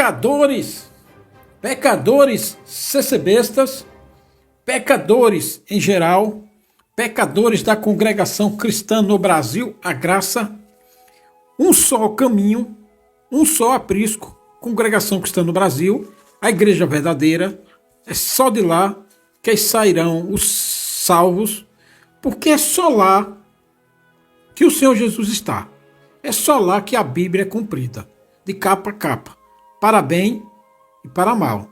pecadores, pecadores CCBistas, pecadores em geral, pecadores da congregação cristã no Brasil, a graça, um só caminho, um só aprisco, congregação cristã no Brasil, a igreja verdadeira, é só de lá que sairão os salvos, porque é só lá que o Senhor Jesus está. É só lá que a Bíblia é cumprida, de capa a capa, para bem e para mal,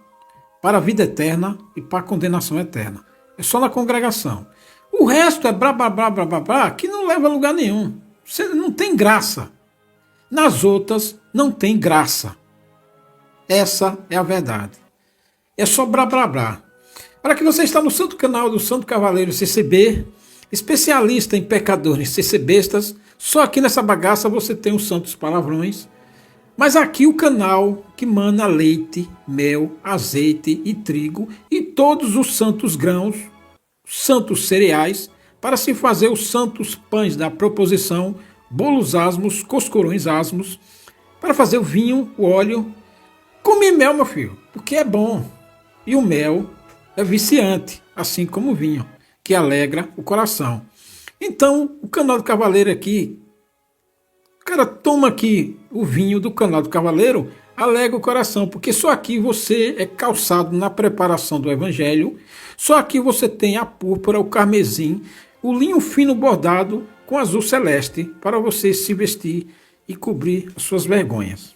para a vida eterna e para a condenação eterna. É só na congregação. O resto é blá, blá, blá, blá, blá, blá, que não leva a lugar nenhum. Você não tem graça. Nas outras, não tem graça. Essa é a verdade. É só blá, blá, blá. Para que você está no santo canal do Santo Cavaleiro CCB, especialista em pecadores CCBistas, só aqui nessa bagaça você tem os santos palavrões, mas aqui o canal que mana leite, mel, azeite e trigo e todos os santos grãos, santos cereais, para se fazer os santos pães da proposição, bolos asmos, coscorões asmos, para fazer o vinho, o óleo. Come mel, meu filho, porque é bom. E o mel é viciante, assim como o vinho, que alegra o coração. Então, o canal do Cavaleiro aqui, o cara toma aqui o vinho do canal do Cavaleiro, alegra o coração, porque só aqui você é calçado na preparação do Evangelho, só aqui você tem a púrpura, o carmesim, o linho fino bordado com azul celeste, para você se vestir e cobrir as suas vergonhas.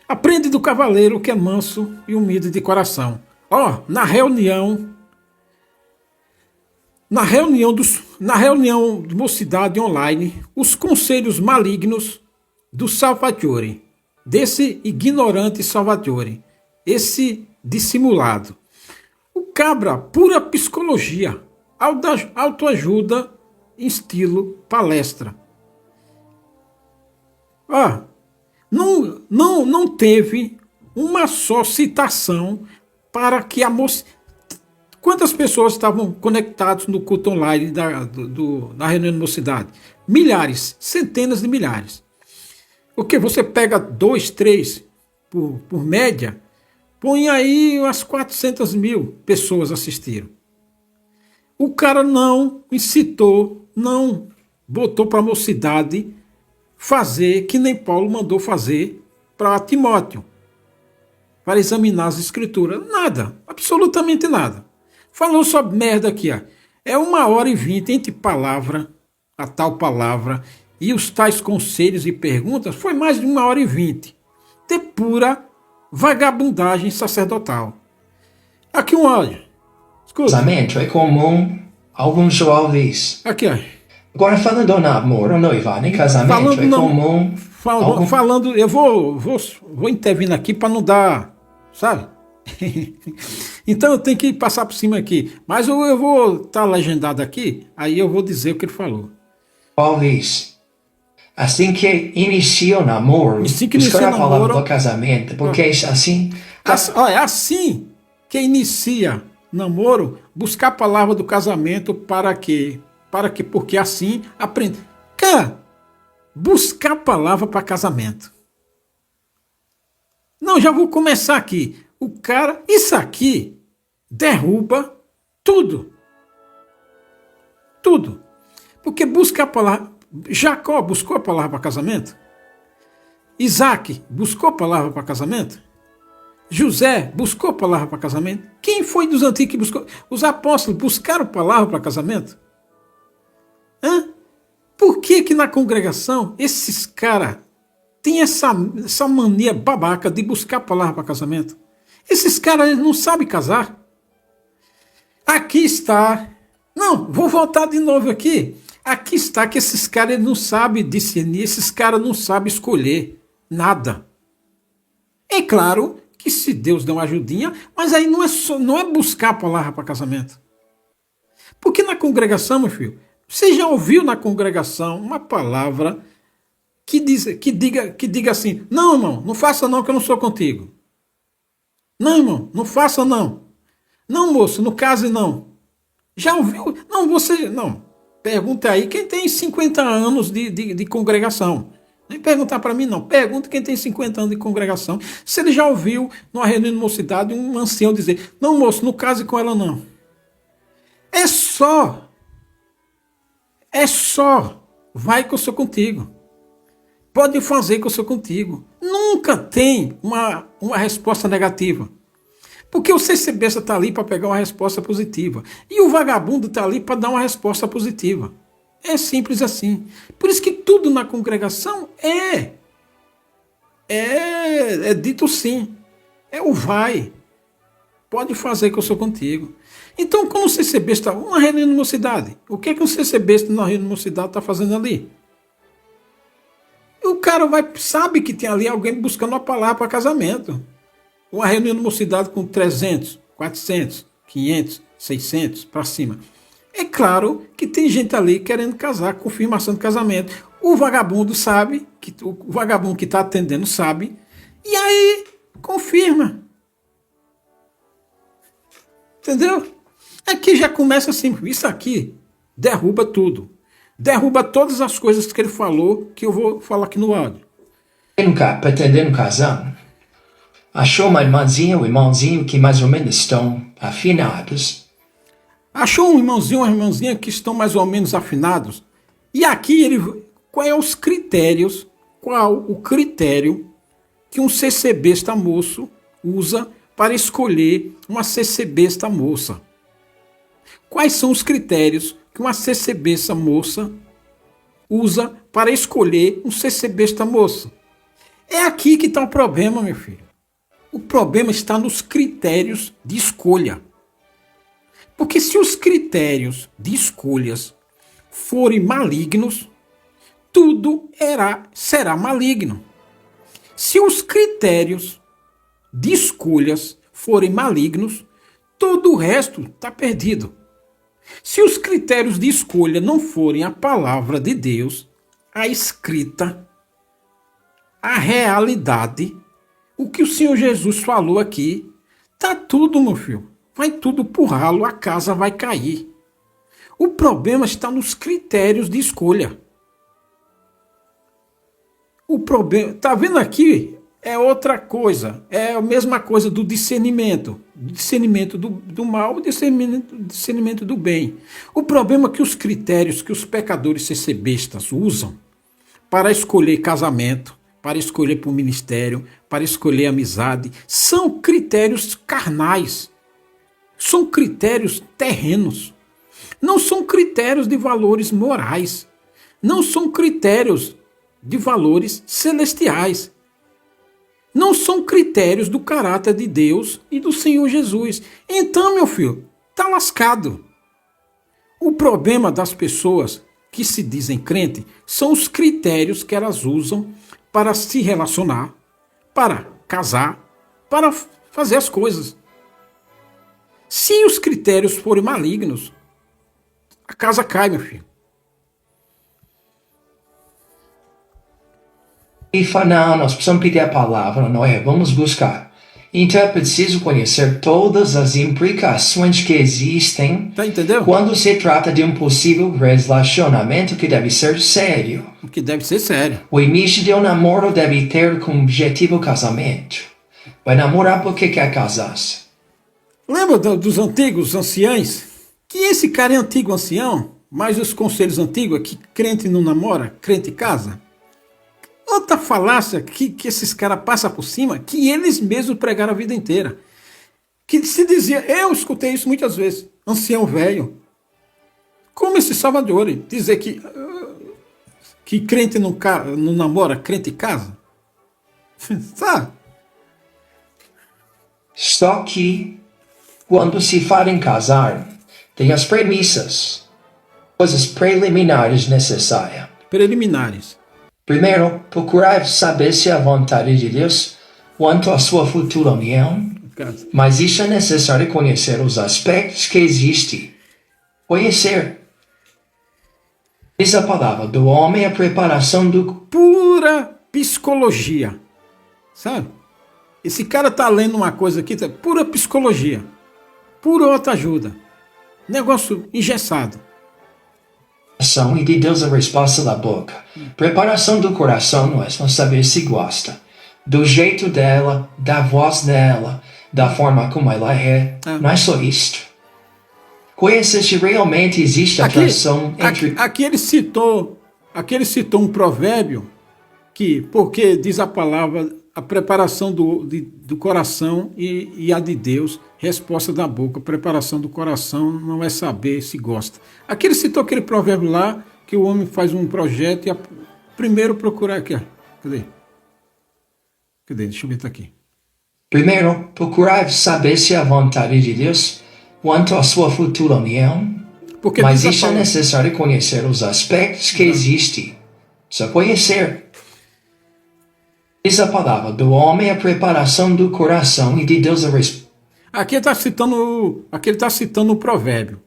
Aprende do cavaleiro que é manso e humilde de coração. Na reunião de mocidade online, os conselhos malignos do Salvatore, desse ignorante Salvatore, esse dissimulado. O cabra, pura psicologia, autoajuda em estilo palestra. Não teve uma só citação para que a moça... Quantas pessoas estavam conectadas no culto online da reunião de mocidade? Milhares, centenas de milhares. O que? Você pega 2, 3 por média, põe aí umas 400 mil pessoas assistiram. O cara não incitou, não botou para a mocidade fazer que nem Paulo mandou fazer para Timóteo, para examinar as escrituras. Nada, absolutamente nada. Falou sobre merda aqui, ó. É 1h20 entre palavra, a tal palavra, e os tais conselhos e perguntas, foi mais de 1h20 de pura vagabundagem sacerdotal. Aqui um áudio. Escuta. Casamento é comum alguns jovens. Aqui, ó. Agora falando no namoro, noivado, em casamento é comum. Falando, eu vou intervindo aqui para não dar, sabe? Então eu tenho que passar por cima aqui. Mas eu vou estar legendado aqui, aí eu vou dizer o que ele falou. Jovens, assim que inicia o namoro, buscar a palavra do casamento, porque assim... É assim que inicia namoro, buscar a palavra do casamento para quê? Porque assim aprende. Cara, buscar a palavra para casamento. Não, já vou começar aqui. O cara, isso aqui derruba tudo. Tudo. Porque busca a palavra. Jacó buscou a palavra para casamento? Isaac buscou a palavra para casamento? José buscou a palavra para casamento? Quem foi dos antigos que buscou? Os apóstolos buscaram a palavra para casamento? Por que na congregação esses caras têm essa mania babaca de buscar a palavra para casamento? Esses caras não sabem casar. Aqui está. Não, vou voltar de novo aqui. Aqui está que esses caras não sabem discernir, esses caras não sabem escolher nada. É claro que se Deus der uma ajudinha, mas aí não é buscar a palavra para casamento. Porque na congregação, meu filho, você já ouviu na congregação uma palavra que diga assim: não, irmão, não faça não que eu não sou contigo. Não, irmão, não faça não. Não, moço, não case não. Já ouviu? Não, você... Não. Pergunta aí quem tem 50 anos de congregação. Nem perguntar para mim, não. Pergunta quem tem 50 anos de congregação. Se ele já ouviu, numa reunião de mocidade, um ancião dizer, não, moço, não case com ela, não. É só. Vai que eu sou contigo. Pode fazer que eu sou contigo. Nunca tem uma resposta negativa. Porque o CCBista está ali para pegar uma resposta positiva. E o vagabundo está ali para dar uma resposta positiva. É simples assim. Por isso que tudo na congregação é dito sim. É o vai. Pode fazer que eu sou contigo. Então, quando o CCBista está uma reunião de mocidade, o que é que o CCBista na reunião de mocidade está fazendo ali? O cara sabe que tem ali alguém buscando uma palavra para casamento. Uma reunião de mocidade com 300, 400, 500, 600 para cima. É claro que tem gente ali querendo casar, confirmação de casamento. O vagabundo sabe, o vagabundo que está atendendo sabe, e aí confirma. Entendeu? Aqui já começa assim, isso aqui derruba tudo. Derruba todas as coisas que ele falou, que eu vou falar aqui no áudio. Pretendendo casar, achou uma irmãzinha ou irmãozinho que mais ou menos estão afinados. Achou um irmãozinho ou uma irmãzinha que estão mais ou menos afinados. E aqui qual o critério que um CCBista moço usa para escolher uma CCBista moça? Quais são os critérios que uma CCBista moça usa para escolher um CCBista moço? É aqui que está o problema, meu filho. O problema está nos critérios de escolha. Porque se os critérios de escolhas forem malignos, tudo será maligno. Se os critérios de escolhas forem malignos, todo o resto está perdido. Se os critérios de escolha não forem a palavra de Deus, a escrita, a realidade, o que o Senhor Jesus falou aqui, tá tudo, meu filho. Vai tudo pro ralo, a casa vai cair. O problema está nos critérios de escolha. O problema, tá vendo aqui? É outra coisa. É a mesma coisa do discernimento. Discernimento do mal, discernimento do bem. O problema é que os critérios que os pecadores CCBistas usam para escolher casamento, para escolher para o ministério, para escolher amizade, são critérios carnais. São critérios terrenos. Não são critérios de valores morais. Não são critérios de valores celestiais. Não são critérios do caráter de Deus e do Senhor Jesus. Então, meu filho, tá lascado. O problema das pessoas que se dizem crente são os critérios que elas usam para se relacionar, para casar, para fazer as coisas. Se os critérios forem malignos, a casa cai, meu filho. E não, nós precisamos pedir a palavra, não é? Vamos buscar. Então é preciso conhecer todas as implicações que existem. Tá entendendo? Quando se trata de um possível relacionamento que deve ser sério. Que deve ser sério. O início de um namoro deve ter como objetivo o casamento. Vai namorar porque quer casar-se. Lembra dos antigos anciães? Que esse cara é antigo ancião, mas os conselhos antigos é que crente não namora, crente casa. Outra falácia que esses caras passam por cima, que eles mesmos pregaram a vida inteira. Que se dizia, eu escutei isso muitas vezes, ancião velho. Como esse Salvador dizer que crente não namora, crente casa. Sabe? Só que, quando se fala em casar, tem as premissas, coisas preliminares necessárias. Preliminares. Primeiro, procurar saber se é a vontade de Deus quanto à sua futura união, mas isso é necessário conhecer os aspectos que existem. Conhecer. Diz a palavra do homem a preparação do... Pura psicologia. Sabe? Esse cara tá lendo uma coisa aqui, pura psicologia. Pura autoajuda. Negócio engessado. coração e de Deus a resposta da boca. Preparação do coração não é não saber se gosta. Do jeito dela, da voz dela, da forma como ela é. Não é só isto. Conhecer se realmente existe atração entre... Aqui ele citou um provérbio que, porque diz a palavra, a preparação do coração e a de Deus, resposta da boca. Preparação do coração não é saber se gosta. Aqui ele citou aquele provérbio lá, que o homem faz um projeto e primeiro procurar aqui. Cadê? Deixa eu ver, tá aqui. Primeiro, procurar saber se é a vontade de Deus quanto à sua futura união. Mas isso é necessário conhecer os aspectos que existem. Só conhecer. Diz a palavra do homem a preparação do coração e de Deus a resposta. Aqui ele está citando o provérbio.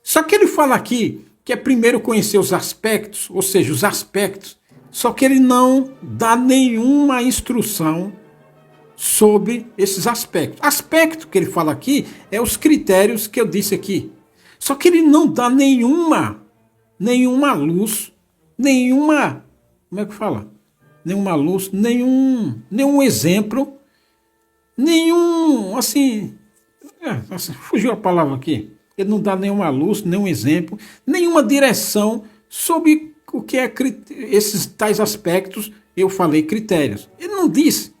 Só que ele fala aqui que é primeiro conhecer os aspectos, ou seja, os aspectos, só que ele não dá nenhuma instrução sobre esses aspectos. Aspecto que ele fala aqui é os critérios que eu disse aqui. Só que ele não dá nenhuma luz, como é que fala? Nenhuma luz, nenhum exemplo, fugiu a palavra aqui. Ele não dá nenhuma luz, nenhum exemplo, nenhuma direção sobre o que é esses tais aspectos. Eu falei critérios. Ele não disse.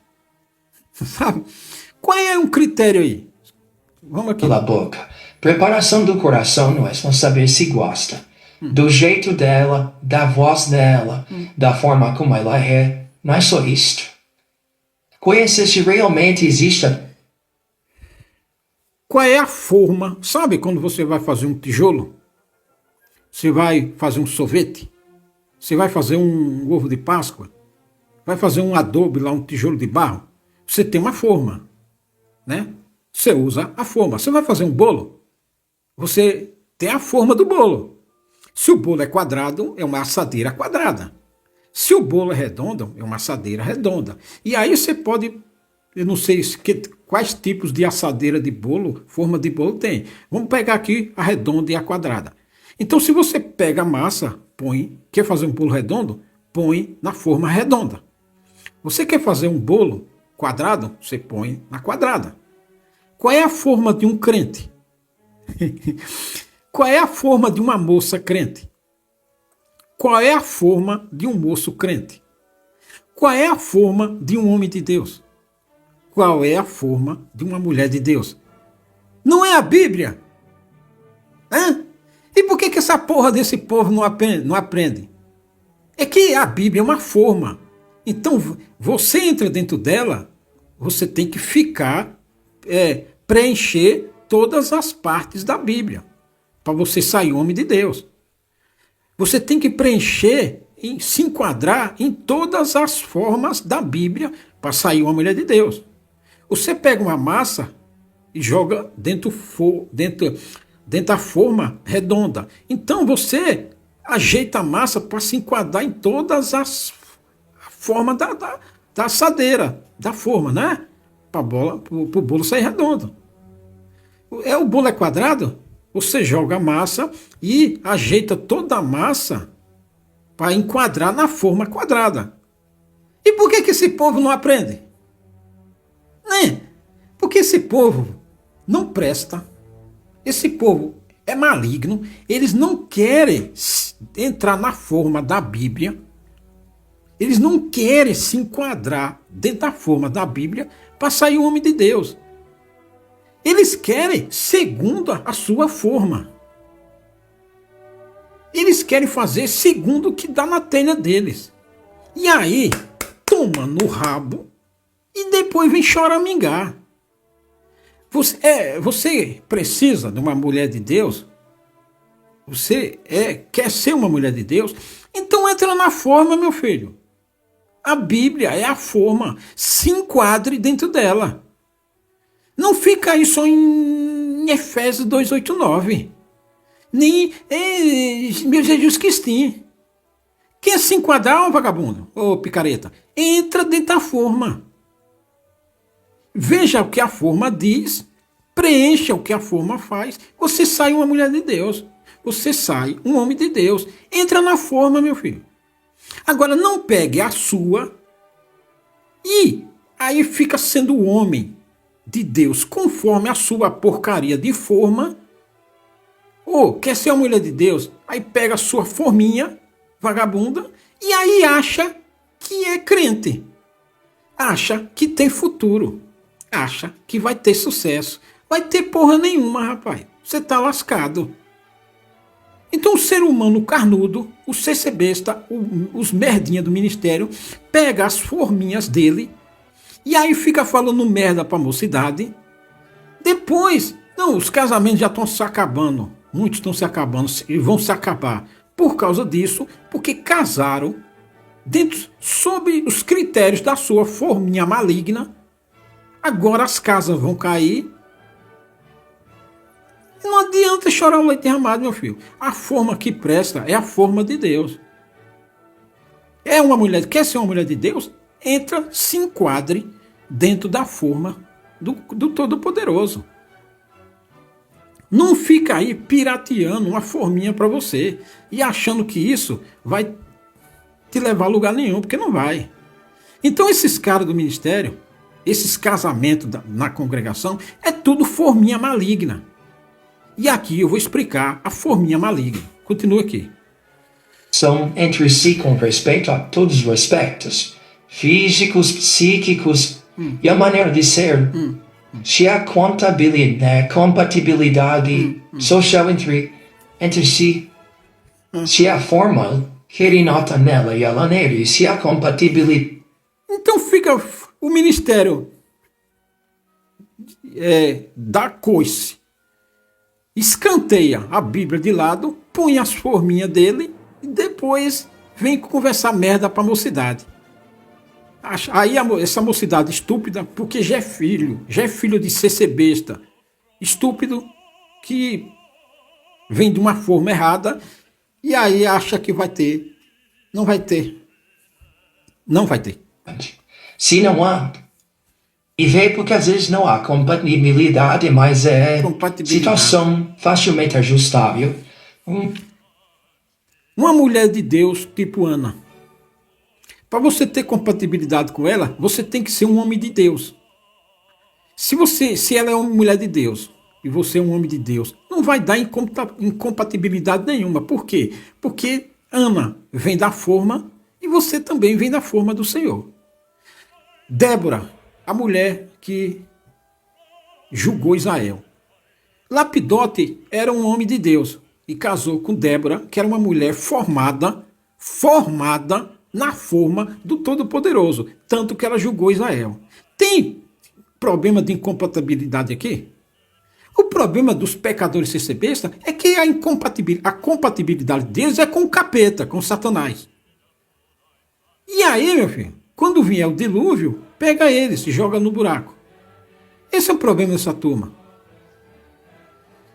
Sabe? Qual é um critério aí? Vamos aqui. Pela boca. Preparação do coração não é só saber se gosta. Do jeito dela, da voz dela, da forma como ela é. Não é só isto. Conhecer se realmente existe. Qual é a forma? Sabe quando você vai fazer um tijolo? Você vai fazer um sorvete? Você vai fazer um ovo de Páscoa? Vai fazer um adobe lá, um tijolo de barro? Você tem uma forma, né? Você usa a forma. Você vai fazer um bolo? Você tem a forma do bolo. Se o bolo é quadrado, é uma assadeira quadrada. Se o bolo é redondo, é uma assadeira redonda. E aí você pode, eu não sei quais tipos de assadeira de bolo, forma de bolo tem. Vamos pegar aqui a redonda e a quadrada. Então se você pega a massa, quer fazer um bolo redondo, põe na forma redonda. Você quer fazer um bolo quadrado, você põe na quadrada. Qual é a forma de um crente? Qual é a forma de uma moça crente? Qual é a forma de um moço crente? Qual é a forma de um homem de Deus? Qual é a forma de uma mulher de Deus? Não é a Bíblia? Hã? E por que essa porra desse povo não aprende? É que a Bíblia é uma forma. Então, você entra dentro dela, você tem que preencher todas as partes da Bíblia, para você sair homem de Deus. Você tem que preencher, se enquadrar em todas as formas da Bíblia, para sair uma mulher de Deus. Você pega uma massa e joga dentro da forma redonda. Então você ajeita a massa para se enquadrar em todas as formas da assadeira, da forma, né? Para o bolo sair redondo. O bolo é quadrado? Você joga a massa e ajeita toda a massa para enquadrar na forma quadrada. E por que esse povo não aprende? Né? Porque esse povo não presta. Esse povo é maligno. Eles não querem entrar na forma da Bíblia. Eles não querem se enquadrar dentro da forma da Bíblia para sair o homem de Deus. Eles querem segundo a sua forma. Eles querem fazer segundo o que dá na telha deles. E aí, toma no rabo e depois vem choramingar. Você precisa de uma mulher de Deus? Você quer ser uma mulher de Deus? Então entra na forma, meu filho. A Bíblia é a forma. Se enquadre dentro dela. Não fica aí só em Efésios 2:8-9. Nem meu Jesus Cristinho. Quer se enquadrar, vagabundo? Ô picareta. Entra dentro da forma. Veja o que a forma diz. Preencha o que a forma faz. Você sai uma mulher de Deus. você sai um homem de Deus. Entra na forma, meu filho. Agora, não pegue a sua e aí fica sendo o homem de Deus conforme a sua porcaria de forma. Ou quer ser uma mulher de Deus, aí pega a sua forminha, vagabunda, e aí acha que é crente. Acha que tem futuro. Acha que vai ter sucesso. Vai ter porra nenhuma, rapaz. Você tá lascado. Então o ser humano carnudo, o CC besta, os merdinha do ministério, pega as forminhas dele e aí fica falando merda pra mocidade. Depois, não, os casamentos já estão se acabando. Muitos estão se acabando e vão se acabar por causa disso, porque casaram sob os critérios da sua forminha maligna. Agora as casas vão cair. Não adianta chorar o leite derramado, meu filho. A forma que presta é a forma de Deus. É uma mulher, quer ser uma mulher de Deus? Entra, se enquadre dentro da forma do Todo-Poderoso. Não fica aí pirateando uma forminha para você e achando que isso vai te levar a lugar nenhum, porque não vai. Então esses caras do ministério, esses casamentos na congregação, é tudo forminha maligna. E aqui eu vou explicar a forminha maligna. Continua aqui. São entre si com respeito a todos os aspectos, físicos, psíquicos e a maneira de ser. Se há compatibilidade social entre si, se há forma que nota nela e ela nele, se há compatibilidade. Então fica o ministério da coice. Escanteia a Bíblia de lado, põe as forminhas dele e depois vem conversar merda pra mocidade. Aí essa mocidade estúpida, porque já é filho de CC besta, estúpido, que vem de uma forma errada e aí acha que vai ter. Não vai ter. Não vai ter. Se não há. E vê porque às vezes não há compatibilidade, mas é situação facilmente ajustável. Uma mulher de Deus tipo Ana. Para você ter compatibilidade com ela, você tem que ser um homem de Deus. Se ela é uma mulher de Deus e você é um homem de Deus, não vai dar incompatibilidade nenhuma. Por quê? Porque Ana vem da forma e você também vem da forma do Senhor. Débora, a mulher que julgou Israel. Lapidote era um homem de Deus e casou com Débora, que era uma mulher formada na forma do Todo-Poderoso, tanto que ela julgou Israel. Tem problema de incompatibilidade aqui? O problema dos pecadores CC besta é que a compatibilidade deles é com o capeta, com Satanás. E aí, meu filho, quando vier o dilúvio, pega eles e joga no buraco. Esse é o problema dessa turma.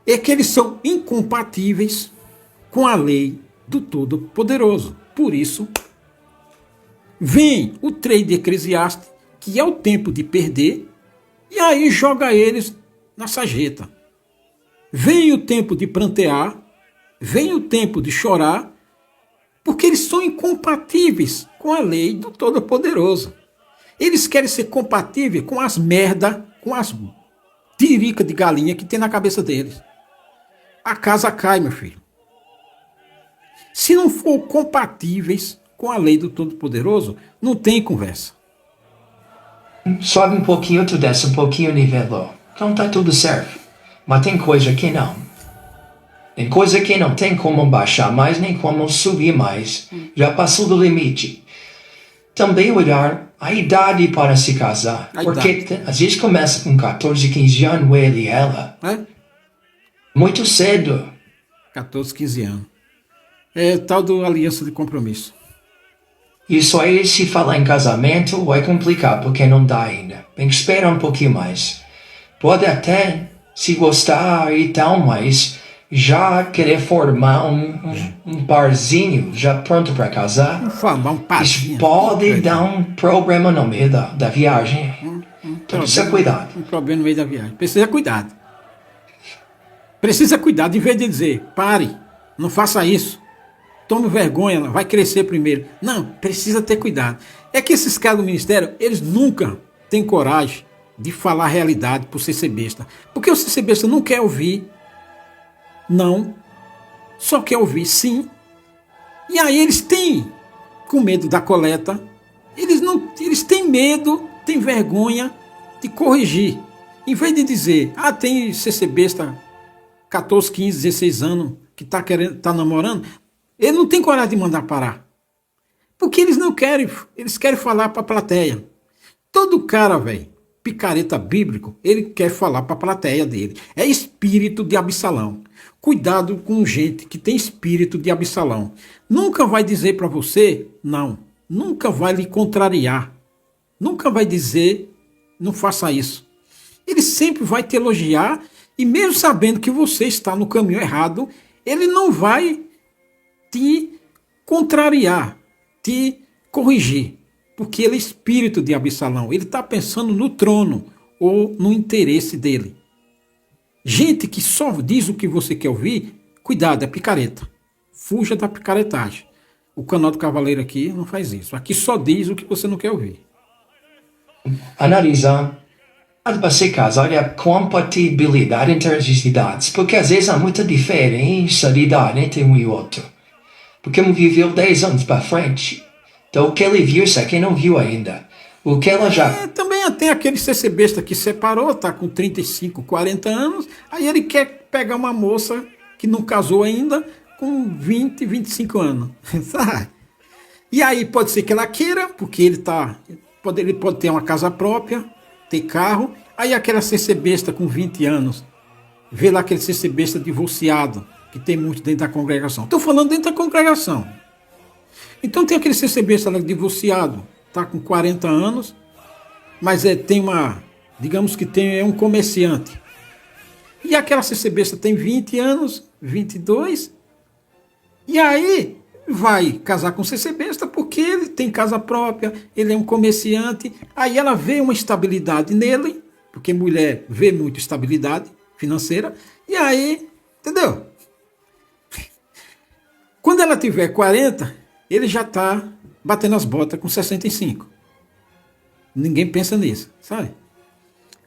É que eles são incompatíveis com a lei do Todo-Poderoso. Por isso, vem o trade eclesiástico, que é o tempo de perder, e aí joga eles na sarjeta. Vem o tempo de prantear, vem o tempo de chorar, porque eles são incompatíveis com a lei do Todo-Poderoso. Eles querem ser compatíveis com as merda, com as tiricas de galinha que tem na cabeça deles. A casa cai, meu filho. Se não for compatíveis com a lei do Todo-Poderoso, não tem conversa. Sobe um pouquinho, tu desce um pouquinho, nivelou. Então tá tudo certo. Mas tem coisa que não. Tem coisa que não tem como baixar mais, nem como subir mais. Já passou do limite. Também olhar a idade para se casar. Porque às vezes começa com 14, 15 anos, ele e ela. Muito cedo. 14, 15 anos. É tal do aliança de compromisso. Isso aí, se falar em casamento, vai complicar, porque não dá ainda. Tem que esperar um pouquinho mais. Pode até se gostar e tal, mas já querer formar um parzinho, já pronto para casar, formar um parzinho. Isso pode dar um problema no meio da viagem. Então precisa cuidar. Um problema no meio da viagem. Precisa cuidado. Precisa cuidar, em vez de dizer, pare, Não faça isso. Tome vergonha, vai crescer primeiro. Não, precisa ter cuidado. É que esses caras do ministério, eles nunca têm coragem de falar a realidade pro CC besta. Porque o CC besta não quer ouvir. Não. Só quer ouvir sim. E aí eles têm, com medo da coleta, eles têm medo, têm vergonha de corrigir. Em vez de dizer, tem CC besta 14, 15, 16 anos que tá namorando, ele não tem coragem de mandar parar. Porque eles não querem, eles querem falar para a plateia. Todo cara, velho, picareta bíblico, ele quer falar para a plateia dele. É espírito de Absalão. Cuidado com gente que tem espírito de Absalão. Nunca vai dizer para você, não. Nunca vai lhe contrariar. Nunca vai dizer, não faça isso. Ele sempre vai te elogiar e mesmo sabendo que você está no caminho errado, ele não vai te contrariar, te corrigir. Porque ele é espírito de Absalão. Ele está pensando no trono ou no interesse dele. Gente que só diz o que você quer ouvir, cuidado, é picareta. Fuja da picaretagem. O canal do Cavaleiro aqui não faz isso. Aqui só diz o que você não quer ouvir. Analisar para se casar é a compatibilidade entre as idades. Porque às vezes há muita diferença de idade entre um e outro. Porque um viveu 10 anos para frente. Então o que ele viu, isso aqui não viu ainda. O que ela já... Também tem aquele CC besta que separou, tá com 35, 40 anos, aí ele quer pegar uma moça que não casou ainda com 20, 25 anos. E aí pode ser que ela queira, porque ele pode ter uma casa própria, ter carro, aí aquela CC besta com 20 anos, vê lá aquele CC besta divorciado, que tem muito dentro da congregação. Estou falando dentro da congregação. Então tem aquele CC besta lá divorciado, tá com 40 anos, mas digamos que é um comerciante. E aquela CC besta tem 20 anos, 22, e aí vai casar com o CC besta porque ele tem casa própria, ele é um comerciante, aí ela vê uma estabilidade nele, porque mulher vê muito estabilidade financeira, e aí, entendeu? Quando ela tiver 40, ele já está batendo as botas com 65. Ninguém pensa nisso, sabe?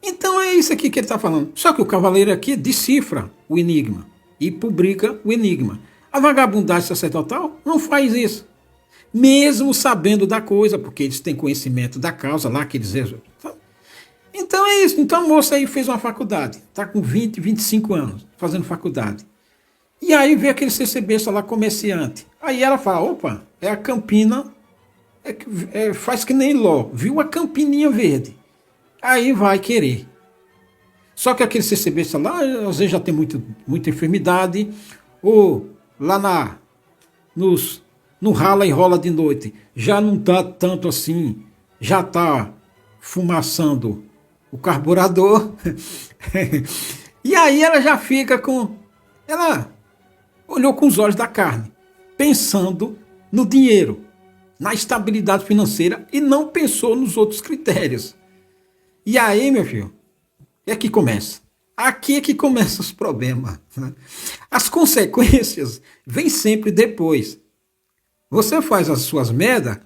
Então é isso aqui que ele está falando. Só que o cavaleiro aqui decifra o enigma e publica o enigma. A vagabundagem sacerdotal não faz isso. Mesmo sabendo da coisa, porque eles têm conhecimento da causa lá que eles... Então é isso. Então a moça aí fez uma faculdade. Está com 20, 25 anos fazendo faculdade. E aí vê aquele CCB lá comerciante. Aí ela fala, opa, é a Campina, faz que nem Ló, viu a Campininha verde. Aí vai querer. Só que aquele CCB lá, às vezes já tem muita enfermidade, ou lá no rala e rola de noite, já não está tanto assim, já está fumaçando o carburador. E aí ela já fica ela olhou com os olhos da carne, pensando no dinheiro, na estabilidade financeira e não pensou nos outros critérios. E aí, meu filho, é que começa. Aqui é que começam os problemas. As consequências vêm sempre depois. Você faz as suas merdas,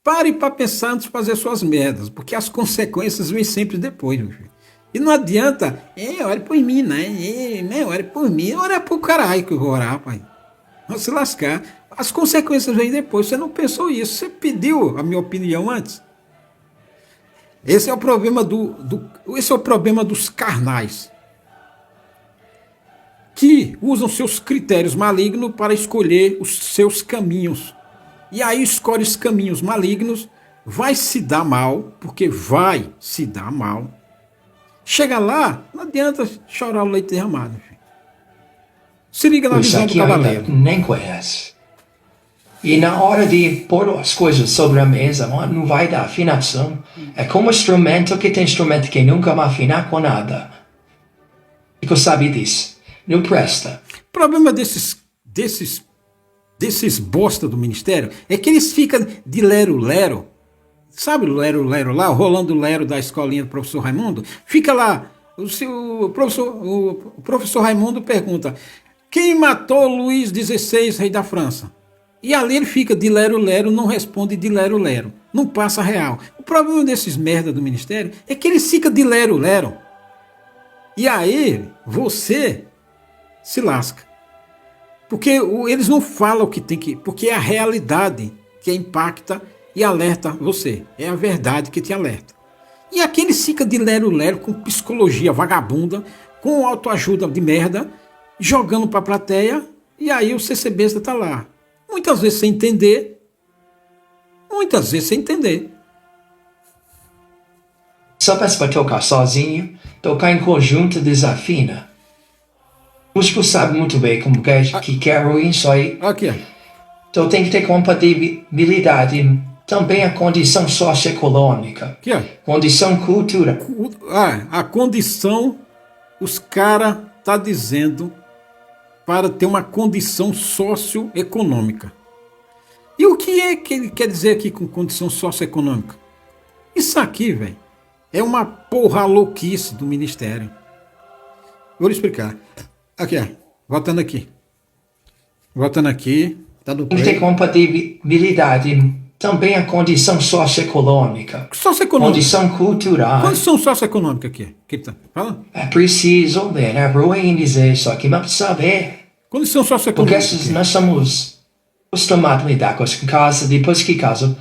pare para pensar antes de fazer suas merdas, porque as consequências vêm sempre depois, meu filho. E não adianta, ore por mim, né? Ore por mim, ora pro caralho que eu vou orar, pai. Vou se lascar. As consequências vêm depois, você não pensou isso, você pediu a minha opinião antes. Esse é o problema esse é o problema dos carnais, que usam seus critérios malignos para escolher os seus caminhos. E aí escolhe os caminhos malignos, vai se dar mal, porque vai se dar mal. Chega lá, não adianta chorar o leite derramado. Filho. Se liga na visão do cavaleiro. Nem conhece. E na hora de pôr as coisas sobre a mesa, não vai dar afinação. É como instrumento que tem instrumento que nunca vai afinar com nada. E sabe disso. Não presta. O problema desses bosta do ministério é que eles ficam de lero-lero. Sabe o lero-lero lá, rolando o lero da escolinha do professor Raimundo? Fica lá, o professor Raimundo pergunta, Quem matou Luís XVI, rei da França? E ali ele fica de lero-lero, não responde de lero-lero. Não passa real. O problema desses merda do ministério é que eles ficam de lero-lero. E aí você se lasca. Porque eles não falam o que tem que... Porque é a realidade que impacta e alerta você. É a verdade que te alerta. E aqui eles ficam de lero-lero com psicologia vagabunda, com autoajuda de merda, jogando para a plateia, e aí o CCBista tá lá. Muitas vezes sem entender. Muitas vezes sem entender. Só peço para tocar sozinho, tocar em conjunto desafina. O músico sabe muito bem como que quer ruim isso aí. Aqui, ó. Então tem que ter compatibilidade. Também a condição socioeconômica. Aqui, ó. Condição cultural. A condição, os caras tá dizendo para ter uma condição socioeconômica. E o que é que ele quer dizer aqui com condição socioeconômica? Isso aqui, velho, é uma porra louquice do ministério. Vou lhe explicar. Aqui, ó, voltando aqui. Voltando aqui, tá do Tem que ter compatibilidade. Também a condição socioeconômica. Socioeconômica. Condição cultural. Condição socioeconômica aqui. Que tá? Fala. É preciso ver, é ruim dizer isso aqui, mas precisa ver. Condição Porque socioeconômica. nós somos acostumados a lidar com as casas, depois que casam.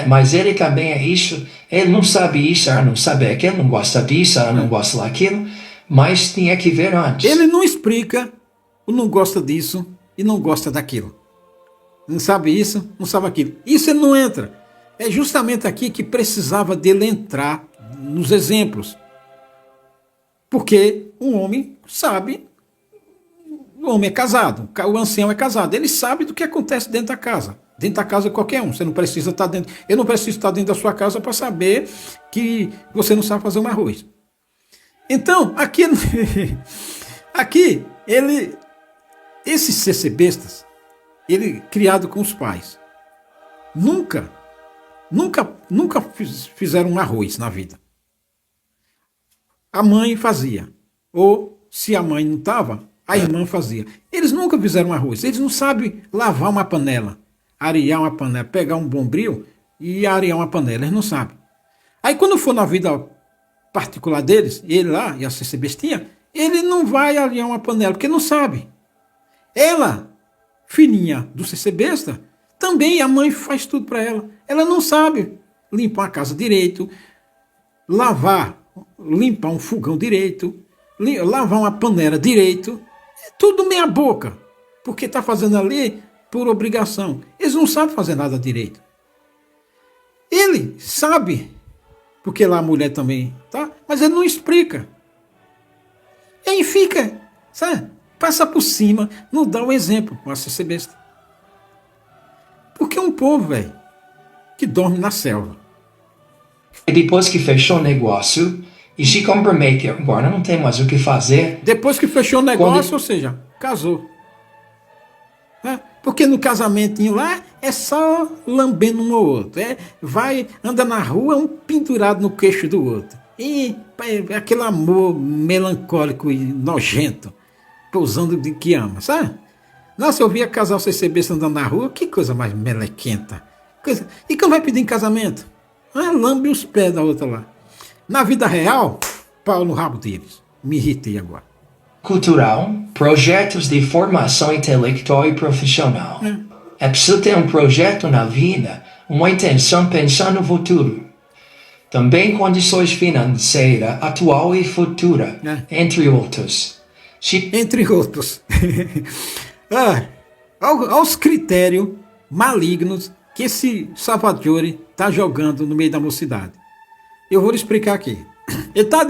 Mas ele também é isso, ele não sabe isso, ela não sabe aquilo, não gosta disso, ela não gosta daquilo, mas tinha que ver antes. Ele não explica, ou não gosta disso e não gosta daquilo. Não sabe isso, não sabe aquilo. Isso ele não entra. É justamente aqui que precisava dele entrar nos exemplos. Porque um homem sabe, o homem é casado, o ancião é casado, ele sabe do que acontece dentro da casa. Dentro da casa qualquer um, você não precisa estar dentro. Eu não preciso estar dentro da sua casa para saber que você não sabe fazer um arroz. Então, aqui esses CCBistas, ele criado com os pais, nunca fizeram um arroz na vida. A mãe fazia, ou se a mãe não estava, a irmã fazia. Eles nunca fizeram arroz, eles não sabem lavar uma panela, arear uma panela, pegar um bombril e arear uma panela, eles não sabem. Aí quando for na vida particular deles, ele lá e a CCBistinha, ele não vai arear uma panela, porque não sabe. Ela, filhinha do CCBista, também a mãe faz tudo para ela. Ela não sabe limpar a casa direito, limpar um fogão direito, lavar uma panela direito. É tudo meia boca, porque está fazendo ali por obrigação. Eles não sabem fazer nada direito. Ele sabe, porque lá a mulher também, tá? Mas ele não explica. E aí fica, sabe? Passa por cima, não dá um exemplo com a CCBista. Porque é um povo, velho, que dorme na selva. E depois que fechou o negócio, e se compromete, agora não tem mais o que fazer. Depois que fechou o negócio, ou seja, casou. Porque no casamentinho lá é só lambendo um ou outro. Anda na rua, um pendurado no queixo do outro. E aquele amor melancólico e nojento, pousando de que ama, sabe? Nossa, eu via casal CCBista andando na rua, que coisa mais melequenta. E quando vai pedir em casamento? Lambe os pés da outra lá. Na vida real, pau no rabo deles. Me irritei agora. Cultural, projetos de formação intelectual e profissional. É preciso ter um projeto na vida, uma intenção pensar no futuro. Também condições financeiras, atual e futura, entre outros. Entre outros. Aos critérios malignos que esse Salvatore está jogando no meio da mocidade. Eu vou lhe explicar aqui. Ele está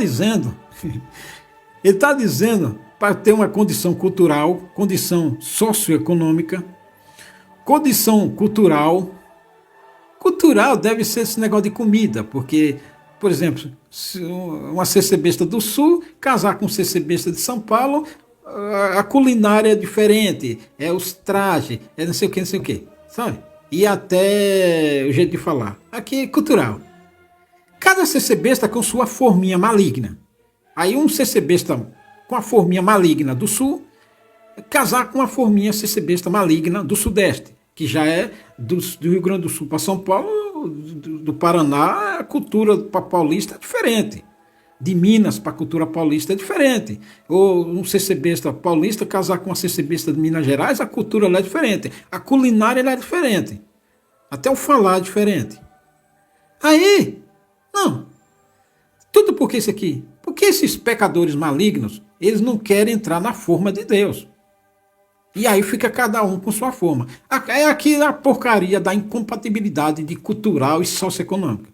dizendo para ter uma condição cultural, condição socioeconômica, condição cultural. Cultural deve ser esse negócio de comida, porque, por exemplo, se uma CCBista do Sul casar com um CCBista de São Paulo, a culinária é diferente, é os trajes, é não sei o que, sabe? E até o jeito de falar. Aqui é cultural. Cada CCBista com sua forminha maligna. Aí um CCBista com a forminha maligna do Sul casar com uma forminha CC besta maligna do Sudeste, que já é do Rio Grande do Sul para São Paulo, do Paraná, a cultura para paulista é diferente. De Minas para a cultura paulista é diferente. Ou um CC besta paulista casar com uma CC besta de Minas Gerais, a cultura lá é diferente. A culinária lá é diferente. Até o falar é diferente. Aí, não. Tudo por que isso aqui? Porque esses pecadores malignos, eles não querem entrar na forma de Deus. E aí fica cada um com sua forma. É aqui a porcaria da incompatibilidade de cultural e socioeconômica.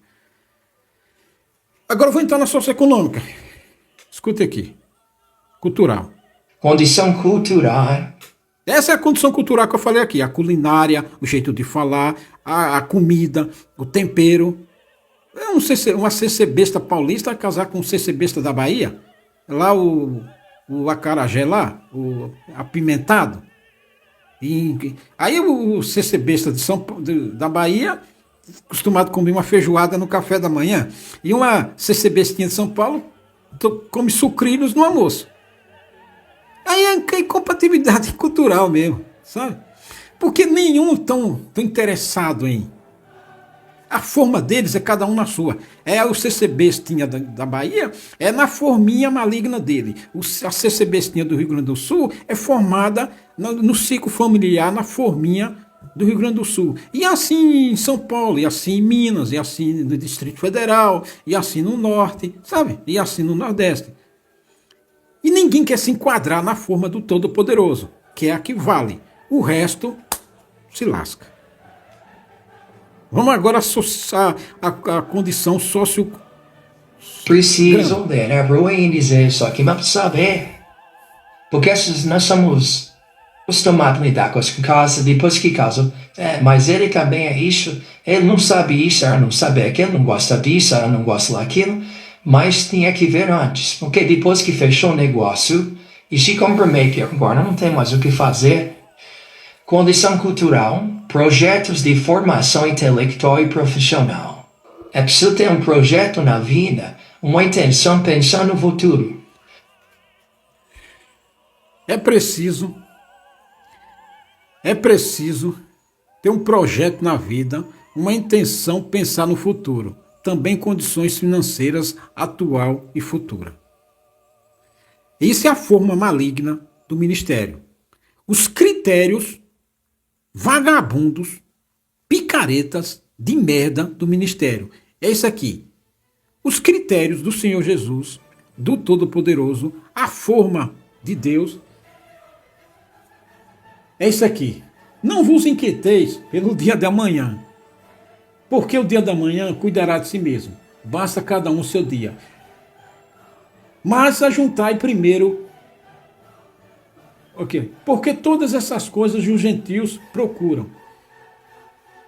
Agora eu vou entrar na socioeconômica. Escute aqui. Cultural. Condição cultural. Essa é a condição cultural que eu falei aqui. A culinária, o jeito de falar, a comida, o tempero. Uma CC besta paulista casar com um CC besta da Bahia. Lá o acarajé lá, o apimentado. Aí o CC besta da Bahia, acostumado a comer uma feijoada no café da manhã, e uma CC bestinha de São Paulo come sucrilhos no almoço. Aí é incompatibilidade cultural mesmo, sabe? Porque nenhum tão interessado em... A forma deles é cada um na sua. É o CC bestinha da Bahia, é na forminha maligna dele. A CC bestinha do Rio Grande do Sul é formada no ciclo familiar, na forminha do Rio Grande do Sul. E assim em São Paulo, e assim em Minas, e assim no Distrito Federal, e assim no Norte, sabe? E assim no Nordeste. E ninguém quer se enquadrar na forma do Todo-Poderoso, que é a que vale. O resto se lasca. Vamos agora associar a condição socio... Preciso ver a rua e dizer só que não saber. Porque nós somos acostumados a lidar com as casas, depois que casam. Mas ele também é isso. Ele não sabe isso, ela não sabe aquilo, não gosta disso, ela não gosta daquilo. Mas tinha que ver antes. Porque depois que fechou o negócio e se compromete, agora não tem mais o que fazer. Condição cultural, projetos de formação intelectual e profissional. É preciso ter um projeto na vida, uma intenção, pensar no futuro. É preciso ter um projeto na vida, uma intenção, pensar no futuro. Também condições financeiras atual e futura. Isso é a forma maligna do ministério. Os critérios vagabundos, picaretas de merda do ministério. É isso aqui. Os critérios do Senhor Jesus, do Todo-Poderoso, a forma de Deus. É isso aqui. Não vos inquieteis pelo dia da manhã, porque o dia da manhã cuidará de si mesmo. Basta cada um o seu dia. Mas ajuntai primeiro... Ok, porque todas essas coisas os gentios procuram.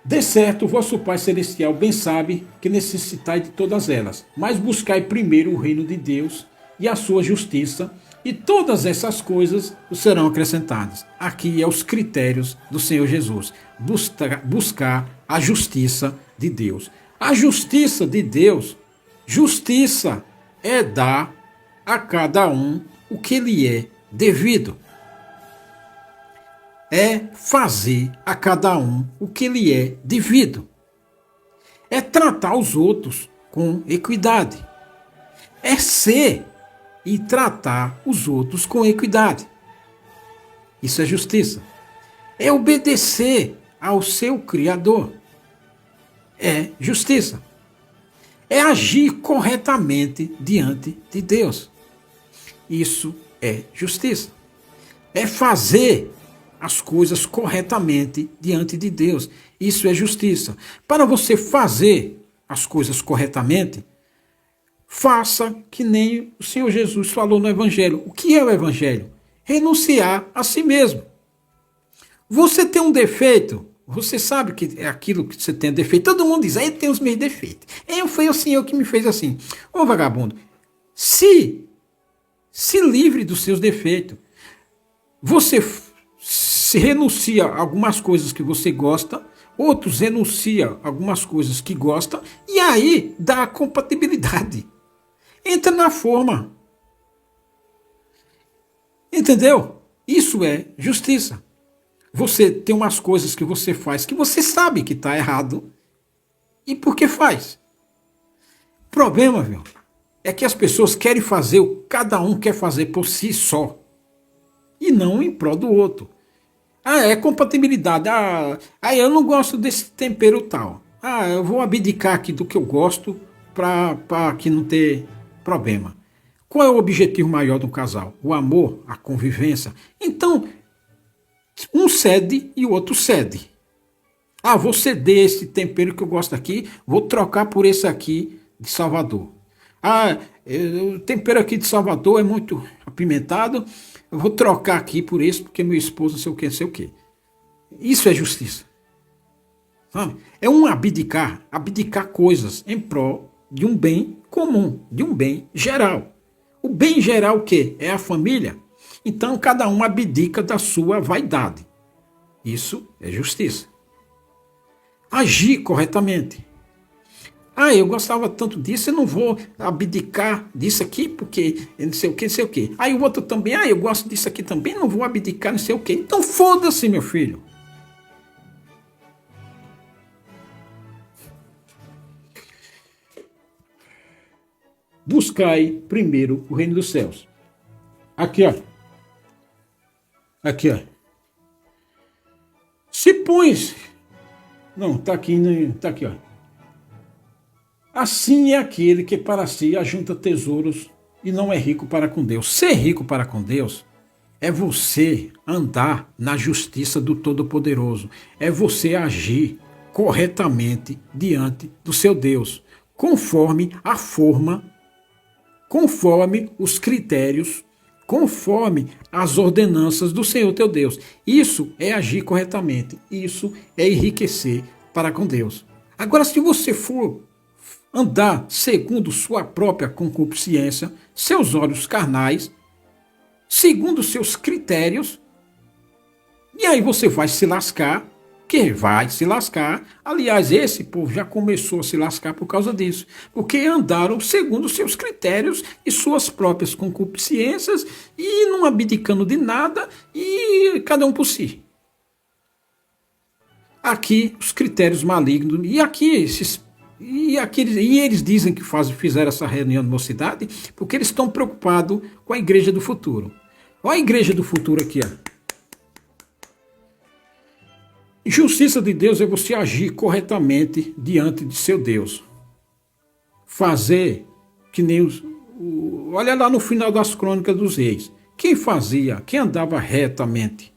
De certo, o vosso Pai Celestial bem sabe que necessitai de todas elas, mas buscai primeiro o reino de Deus e a sua justiça, e todas essas coisas serão acrescentadas. Aqui é os critérios do Senhor Jesus. Buscar a justiça de Deus. A justiça de Deus, justiça é dar a cada um o que lhe é devido. É fazer a cada um o que lhe é devido. É tratar os outros com equidade. É ser e tratar os outros com equidade. Isso é justiça. É obedecer ao seu Criador. É justiça. É agir corretamente diante de Deus. Isso é justiça. É fazer as coisas corretamente diante de Deus. Isso é justiça. Para você fazer as coisas corretamente, faça que nem o Senhor Jesus falou no Evangelho. O que é o Evangelho? Renunciar a si mesmo. Você tem um defeito, você sabe que é aquilo que você tem defeito. Todo mundo diz, ele tem os meus defeitos. Foi o Senhor que me fez assim. Ô vagabundo, se livre dos seus defeitos. Você se renuncia a algumas coisas que você gosta, outros renuncia a algumas coisas que gosta, e aí dá a compatibilidade. Entra na forma. Entendeu? Isso é justiça. Você tem umas coisas que você faz que você sabe que está errado. E por que faz? O problema, viu, é que as pessoas querem fazer o que cada um quer fazer por si só. E não em prol do outro. É compatibilidade. Eu não gosto desse tempero tal. Eu vou abdicar aqui do que eu gosto para que não ter problema. Qual é o objetivo maior do casal? O amor, a convivência. Então, um cede e o outro cede. Vou ceder esse tempero que eu gosto aqui, vou trocar por esse aqui de Salvador. O tempero aqui de Salvador é muito apimentado, eu vou trocar aqui por esse, porque meu esposo não sei o que, não sei o que. Isso é justiça. Sabe? É um abdicar coisas em prol de um bem comum, de um bem geral. O bem geral o quê? É a família. Então cada um abdica da sua vaidade. Isso é justiça. Agir corretamente. Eu gostava tanto disso, eu não vou abdicar disso aqui, porque não sei o que, não sei o que. O outro também, eu gosto disso aqui também, não vou abdicar, não sei o que. Então foda-se, meu filho. Buscai primeiro o reino dos céus. Aqui, ó. Aqui, ó. Se pões... Não, tá aqui, tá aqui, ó. Assim é aquele que para si ajunta tesouros e não é rico para com Deus. Ser rico para com Deus é você andar na justiça do Todo-Poderoso. É você agir corretamente diante do seu Deus, conforme a forma, conforme os critérios, conforme as ordenanças do Senhor teu Deus. Isso é agir corretamente. Isso é enriquecer para com Deus. Agora, se você for andar segundo sua própria concupiscência, seus olhos carnais, segundo seus critérios, e aí você vai se lascar, que vai se lascar. Aliás, esse povo já começou a se lascar por causa disso, porque andaram segundo seus critérios e suas próprias concupiscências e não abdicando de nada e cada um por si. Aqui os critérios malignos e eles dizem que fizeram essa reunião de mocidade porque eles estão preocupados com a igreja do futuro. Olha a igreja do futuro aqui, ó. Justiça de Deus é você agir corretamente diante de seu Deus. Fazer que nem olha lá no final das Crônicas dos Reis. Quem andava retamente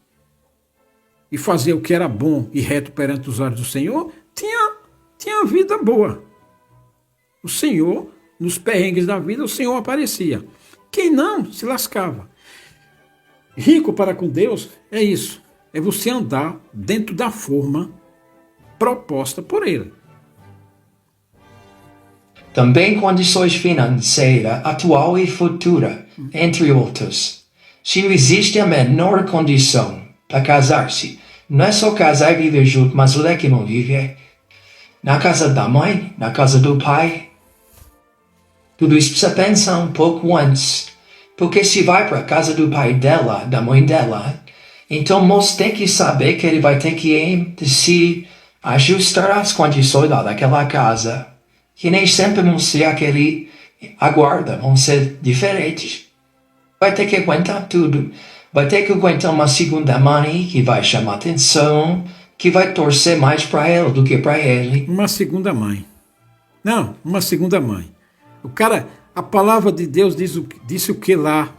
e fazia o que era bom e reto perante os olhos do Senhor, tinha vida boa. O Senhor, nos perrengues da vida, o Senhor aparecia. Quem não, se lascava. Rico para com Deus é isso. É você andar dentro da forma proposta por Ele. Também condições financeiras atual e futura, entre outros. Se não existe a menor condição para casar-se, não é só casar e viver junto, mas o que não vive na casa da mãe, na casa do pai. Tudo isso precisa pensar um pouco antes, porque se vai para a casa do pai dela, da mãe dela, então o moço tem que saber que ele vai ter que se ajustar às condições daquela casa, que nem sempre vão ser aquele aguarda, vão ser diferentes. Vai ter que aguentar tudo. Vai ter que aguentar uma segunda mãe que vai chamar atenção, que vai torcer mais para ela do que para ele. Uma segunda mãe. Não, uma segunda mãe. A palavra de Deus disse o que lá?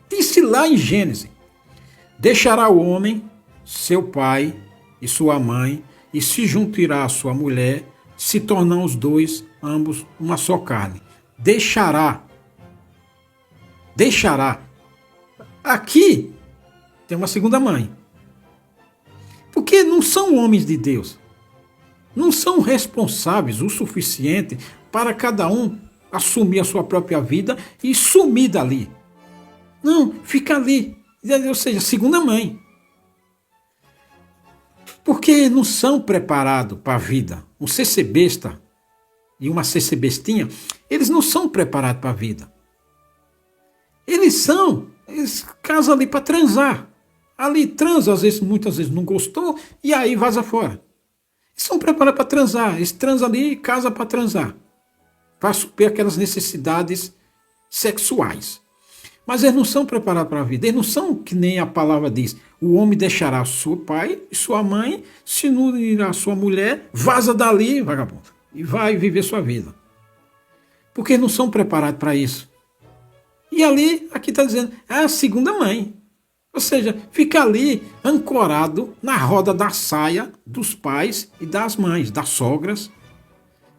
Disse lá em Gênesis. Deixará o homem, seu pai e sua mãe, e se juntará à sua mulher, se tornam os dois, ambos, uma só carne. Deixará. Aqui tem uma segunda mãe. Porque não são homens de Deus. Não são responsáveis o suficiente para cada um assumir a sua própria vida e sumir dali. Não, fica ali. Ou seja, segunda mãe. Porque não são preparados para a vida. Um CC besta e uma CC bestinha, eles não são preparados para a vida. Eles são eles casam ali para transar. Ali transa, às vezes, muitas vezes não gostou, e aí vaza fora. Eles são preparados para transar, eles transam ali e casam para transar. Para suprir aquelas necessidades sexuais. Mas eles não são preparados para a vida. Eles não são que nem a palavra diz. O homem deixará seu pai e sua mãe, se não irá sua mulher, vaza dali, vagabundo, e vai viver sua vida. Porque eles não são preparados para isso. E ali, aqui está dizendo, é a segunda mãe. Ou seja, fica ali ancorado na roda da saia dos pais e das mães, das sogras.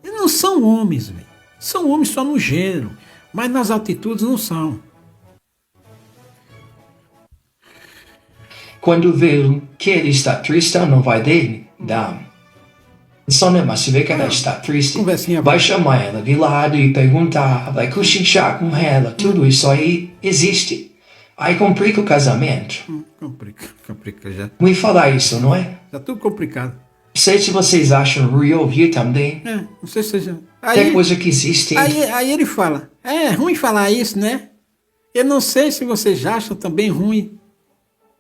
Eles não são homens, velho. São homens só no gênero, mas nas atitudes não são. Quando vê que ele está triste, não vai dele, dá. Só não, mas se vê que ela está triste, vai chamar ela de lado e perguntar, vai cochichar com ela, tudo isso aí existe. Aí complica o casamento. Complica já. Me falar isso, não é? Tá tudo complicado. Não sei se vocês acham ruim ouvir também. Não sei se seja. Tem coisa que existe. Aí ele fala, é ruim falar isso, né? Eu não sei se vocês acham também ruim.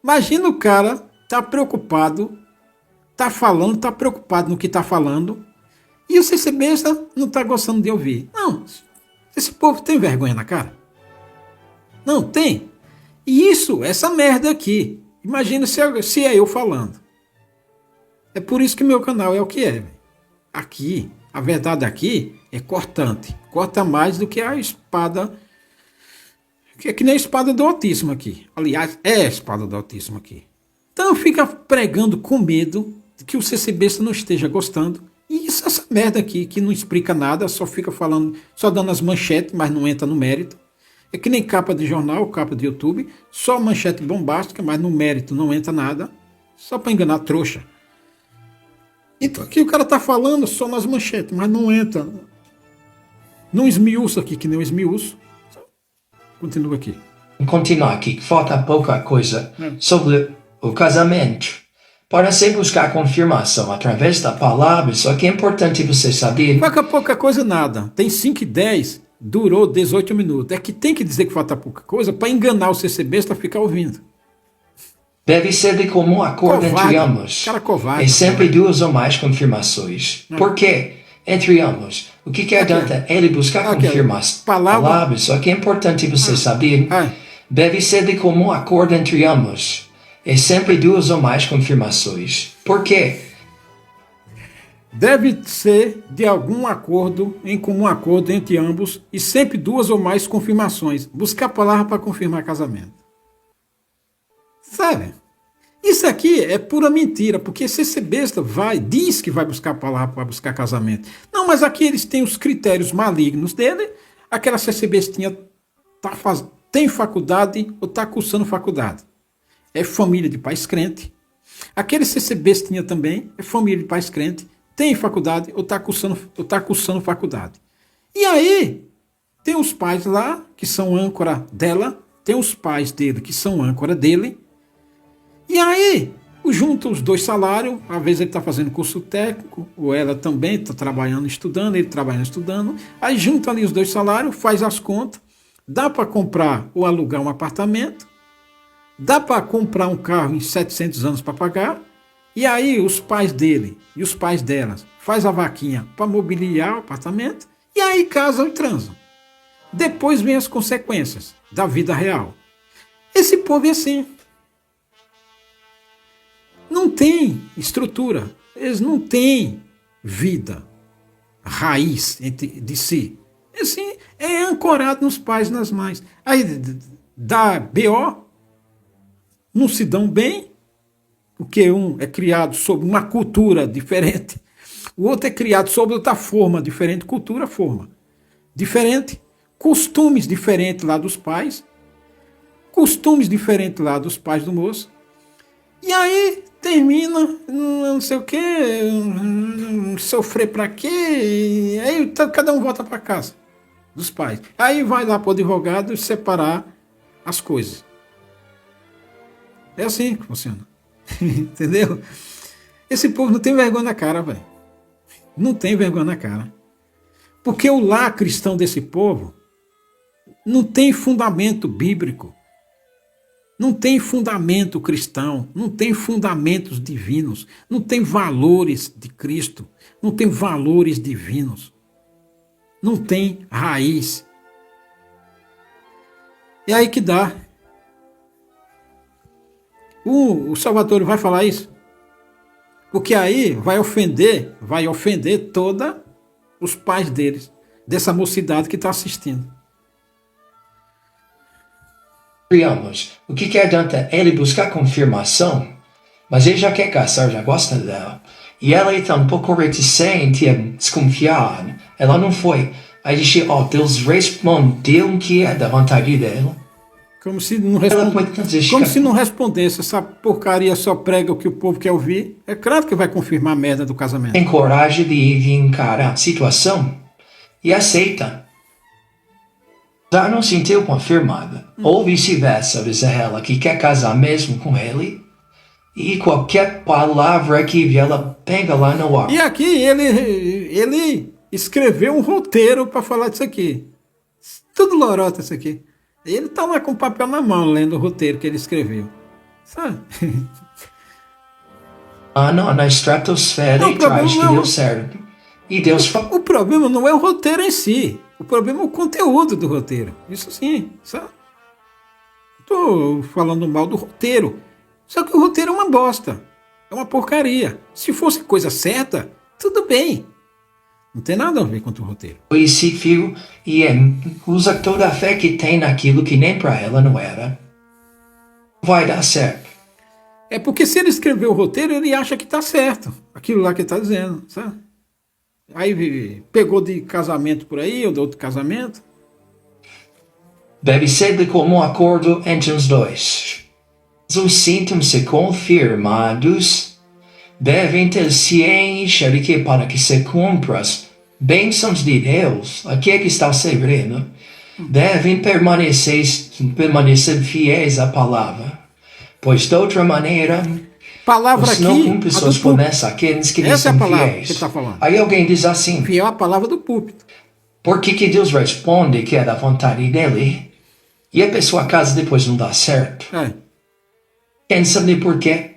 Imagina o cara tá preocupado, tá falando, tá preocupado no que tá falando, e o CC besta não tá gostando de ouvir. Não, esse povo tem vergonha na cara? Não, tem. E isso, essa merda aqui, imagina se é eu falando. É por isso que meu canal é o que é. Aqui, a verdade aqui é cortante. Corta mais do que a espada, que é que nem a espada do Altíssimo aqui. Aliás, é a espada do Altíssimo aqui. Então fica pregando com medo de que o CC besta não esteja gostando. E isso, essa merda aqui, que não explica nada, só fica falando, só dando as manchetes, mas não entra no mérito. É que nem capa de jornal, capa de YouTube, só manchete bombástica, mas no mérito não entra nada, só para enganar trouxa. Então aqui o cara tá falando só nas manchetes, mas não entra. Não esmiuça aqui, que nem eu esmiuço. Continua aqui. Continuar aqui, falta pouca coisa sobre o casamento. Para se buscar confirmação através da palavra, só que é importante você saber. Falta pouca coisa nada. Tem 5 e 10. Durou 18 minutos. É que tem que dizer que falta pouca coisa para enganar o CC besta a ficar ouvindo. Deve ser de comum acordo entre ambos. Cara covarde. É sempre 2 ou mais confirmações. Por quê? Entre ambos. O que adianta ele buscar confirmação? Palavras. Só que é importante você saber. Deve ser de comum acordo entre ambos. É sempre 2 ou mais confirmações. Por quê? Deve ser de algum acordo, em comum acordo entre ambos, e sempre 2 ou mais confirmações. Buscar a palavra para confirmar casamento. Sabe? Isso aqui é pura mentira, porque CC besta diz que vai buscar a palavra para buscar casamento. Não, mas aqui eles têm os critérios malignos dele. Aquela CC bestinha tem faculdade ou está cursando faculdade. É família de pais crente. Aquele CC bestinha também é família de pais crente. Tem faculdade ou está cursando faculdade. E aí, tem os pais lá, que são âncora dela, tem os pais dele, que são âncora dele, e aí, junta os 2 salários, às vezes ele está fazendo curso técnico, ou ela também está trabalhando, estudando, ele trabalhando, estudando, aí junta ali os 2 salários, faz as contas, dá para comprar ou alugar um apartamento, dá para comprar um carro em 700 anos para pagar, e aí os pais dele e os pais delas faz a vaquinha para mobiliar o apartamento e aí casam e transam. Depois vem as consequências da vida real. Esse povo é assim. Não tem estrutura. Eles não têm vida, raiz de si. Assim, é ancorado nos pais e nas mães. Aí dá BO, não se dão bem, porque um é criado sob uma cultura diferente, o outro é criado sob outra forma diferente, cultura, forma diferente, costumes diferentes lá dos pais, costumes diferentes lá dos pais do moço, e aí termina, não sei o que, sofrer pra quê, e aí cada um volta para casa dos pais. Aí vai lá pro advogado separar as coisas. É assim que funciona. Entendeu? Esse povo não tem vergonha na cara, velho. Não tem vergonha na cara. Porque o lar cristão desse povo não tem fundamento bíblico. Não tem fundamento cristão, não tem fundamentos divinos, não tem valores de Cristo, não tem valores divinos, não tem raiz. É aí que dá. O Salvatore vai falar isso, porque aí vai ofender todos os pais deles, dessa mocidade que está assistindo. O que quer adianta ele buscar confirmação, mas ele já quer casar, já gosta dela. E ela está um pouco reticente, desconfiada. Ela não foi. Aí disse, Deus respondeu que é da vontade dela. Como se não respondesse, essa porcaria só prega o que o povo quer ouvir. É claro que vai confirmar a merda do casamento. Tem coragem de encarar a situação e aceita. Já não sentiu confirmada. Ou vice-versa, avisa ela que quer casar mesmo com ele. E qualquer palavra que ela pega lá no ar. E aqui ele escreveu um roteiro para falar disso aqui. Tudo lorota isso aqui. Ele tá lá com o papel na mão, lendo o roteiro que ele escreveu. Sabe? Não, na estratosfera e traz que deu certo. E Deus... O problema não é o roteiro em si. O problema é o conteúdo do roteiro. Isso sim, sabe? Tô falando mal do roteiro. Só que o roteiro é uma bosta. É uma porcaria. Se fosse coisa certa, tudo bem. Não tem nada a ver com o roteiro. Esse fio e usa toda a fé que tem naquilo que nem para ela não era. Vai dar certo. É porque se ele escreveu o roteiro, ele acha que tá certo. Aquilo lá que ele tá dizendo, sabe? Aí pegou de casamento por aí, ou de outro casamento. Deve ser como um acordo entre os dois. Os sintam-se confirmados, devem ter ciência de que para que se cumpra as bênçãos de Deus, aqui é que está o segredo, devem permanecer fiéis à palavra, pois de outra maneira, palavra aqui, não cumpre suas promessas aqueles que lhe são fiéis. Que tá falando. Aí alguém diz assim, fiel à palavra do púlpito. Por que Deus responde que é da vontade dele, e a pessoa casa depois não dá certo? Quem sabe por quê?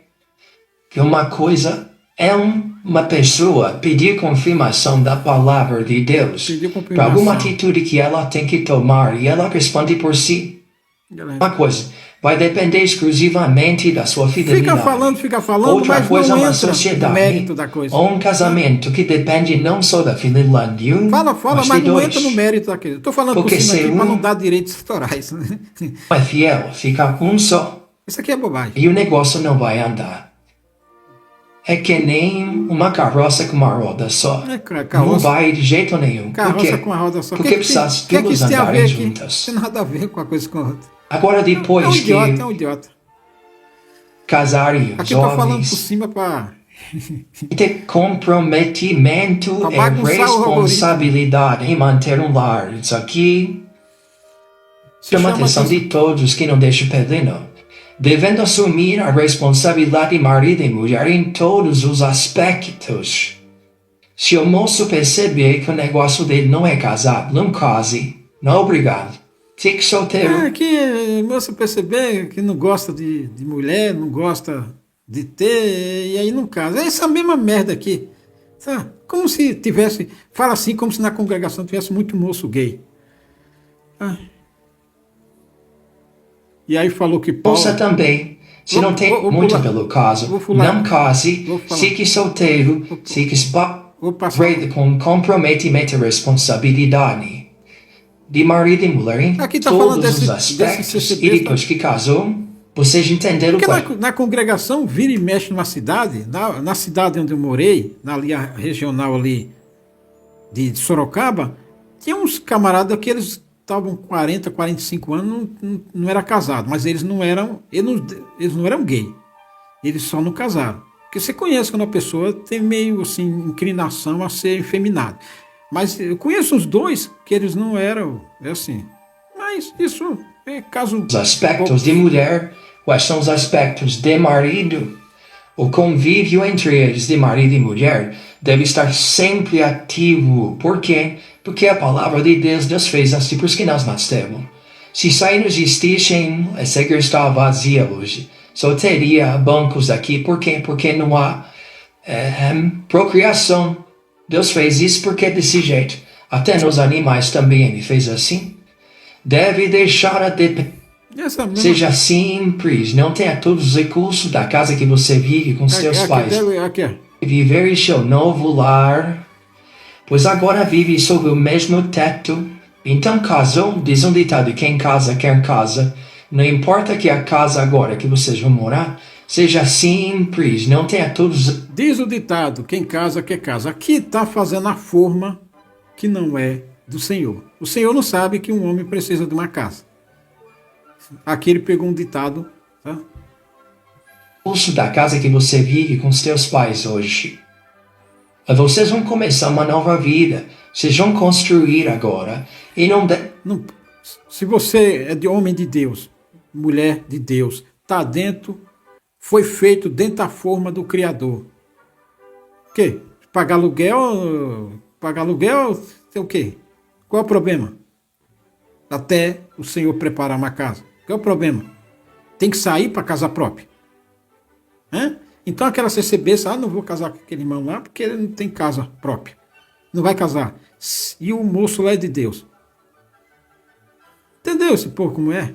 Que uma coisa é uma pessoa pedir confirmação da palavra de Deus para alguma atitude que ela tem que tomar e ela responde por si. Uma coisa vai depender exclusivamente da sua fidelidade. Fica falando, outra mas coisa não é uma entra sociedade, no mérito da coisa. Ou um casamento que depende não só da fidelidade de um, mas de não dois. entra no mérito daquilo. Estou falando porque por cima aqui para um não dar direitos autorais. é fiel, fica um só. Isso aqui é bobagem. E o negócio não vai andar. É que nem uma carroça com uma roda só. Não vai de jeito nenhum. Carroça com uma roda só. Porque precisa as duas andarem juntas. Não tem nada a ver com a coisa com a outra. Agora depois é um idiota. Casarem os aqui tá falando por homens. Cima para Ter comprometimento e responsabilidade em manter um lar. Isso aqui chama a atenção de todos que não deixam perdendo. Devendo assumir a responsabilidade de marido e mulher em todos os aspectos. Se o moço perceber que o negócio dele não é casado, não case. Não, obrigado. Fique solteiro. Que o moço perceber que não gosta de mulher, não gosta de ter, e aí não casa. É essa mesma merda aqui. Sabe? Como se tivesse... Fala assim, como se na congregação tivesse muito moço gay. E aí falou que Paulo... Ouça também, se não tem muito pelo caso, não case, fique solteiro, fique com comprometimento e responsabilidade de marido e mulher em todos os aspectos. E depois que casou, vocês entenderam qual é. Na congregação, vira e mexe numa cidade, na cidade onde eu morei, na linha regional ali de Sorocaba, tinha uns camaradas que eles estavam 40, 45 anos, não era casado, mas eles não eram gay. Eles só não casaram. Porque você conhece quando a pessoa tem meio assim, inclinação a ser efeminado. Mas eu conheço os dois que eles não eram assim. Mas isso é caso... Os aspectos de mulher, quais são os aspectos de marido? O convívio entre eles, de marido e mulher, deve estar sempre ativo. Por quê? Porque a palavra de Deus fez assim, por isso que nós nascemos. Se isso aí não existissem, essa igreja está vazia hoje. Só teria bancos aqui. Por quê? Porque não há procriação. Deus fez isso porque é desse jeito. Até nos animais também ele fez assim. Deve deixar a Seja simples. Não tenha todos os recursos da casa que você vive com seus pais. Viver em seu novo lar. Pois agora vive sob o mesmo teto. Então casou, diz um ditado, quem casa quer casa. Não importa que a casa agora que vocês vão morar seja simples, não tenha todos... Diz o ditado, quem casa quer casa. Aqui está fazendo a forma que não é do Senhor. O Senhor não sabe que um homem precisa de uma casa. Aqui ele pegou um ditado, tá? Pulso da casa que você vive com os seus pais hoje. Vocês vão começar uma nova vida. Vocês vão construir agora. E não... Se você é de homem de Deus, mulher de Deus, está dentro, foi feito dentro da forma do Criador. O quê? Pagar aluguel, tem o quê? Qual é o problema? Até o Senhor preparar uma casa. Qual é o problema? Tem que sair para casa própria. Então aquela CCB, não vou casar com aquele irmão lá porque ele não tem casa própria. Não vai casar. E o moço lá é de Deus. Entendeu esse povo como é?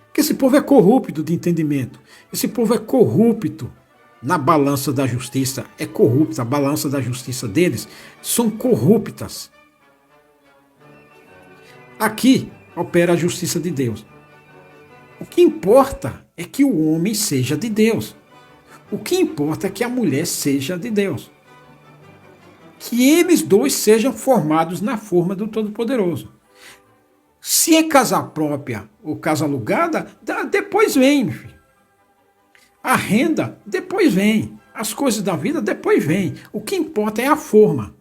Porque esse povo é corrupto de entendimento. Esse povo é corrupto na balança da justiça. É corrupto. A balança da justiça deles são corruptas. Aqui opera a justiça de Deus. O que importa é que o homem seja de Deus. O que importa é que a mulher seja de Deus. Que eles dois sejam formados na forma do Todo-Poderoso. Se é casa própria ou casa alugada, depois vem, meu filho. A renda, depois vem. As coisas da vida, depois vem. O que importa é a forma.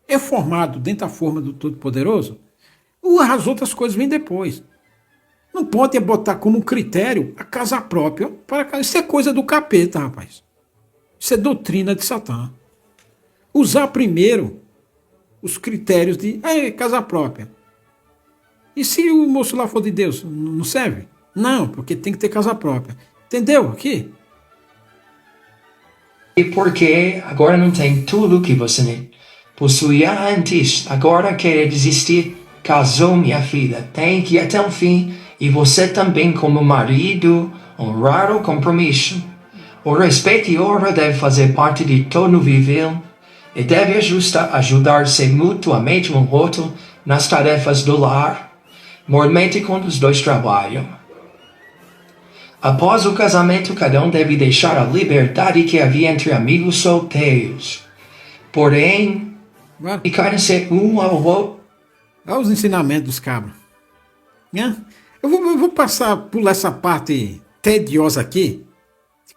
É formado dentro da forma do Todo-Poderoso? As outras coisas vêm depois. Não pode botar como critério a casa própria. Isso é coisa do capeta, rapaz. Isso é doutrina de Satã. Usar primeiro os critérios de casa própria. E se o moço lá for de Deus, não serve? Não, porque tem que ter casa própria. Entendeu aqui? E porque agora não tem tudo que você possuía antes. Agora quer desistir. Casou, minha filha. Tem que ir até o fim. E você também, como marido, honrar o compromisso. O respeito e honra deve fazer parte de todo viver. E deve ajudar-se mutuamente um outro nas tarefas do lar. Mormente quando os dois trabalham. Após o casamento, cada um deve deixar a liberdade que havia entre amigos solteiros. Porém, ficarem-se um ao outro. Olha os ensinamentos dos cabras. Eu vou pular essa parte tediosa aqui,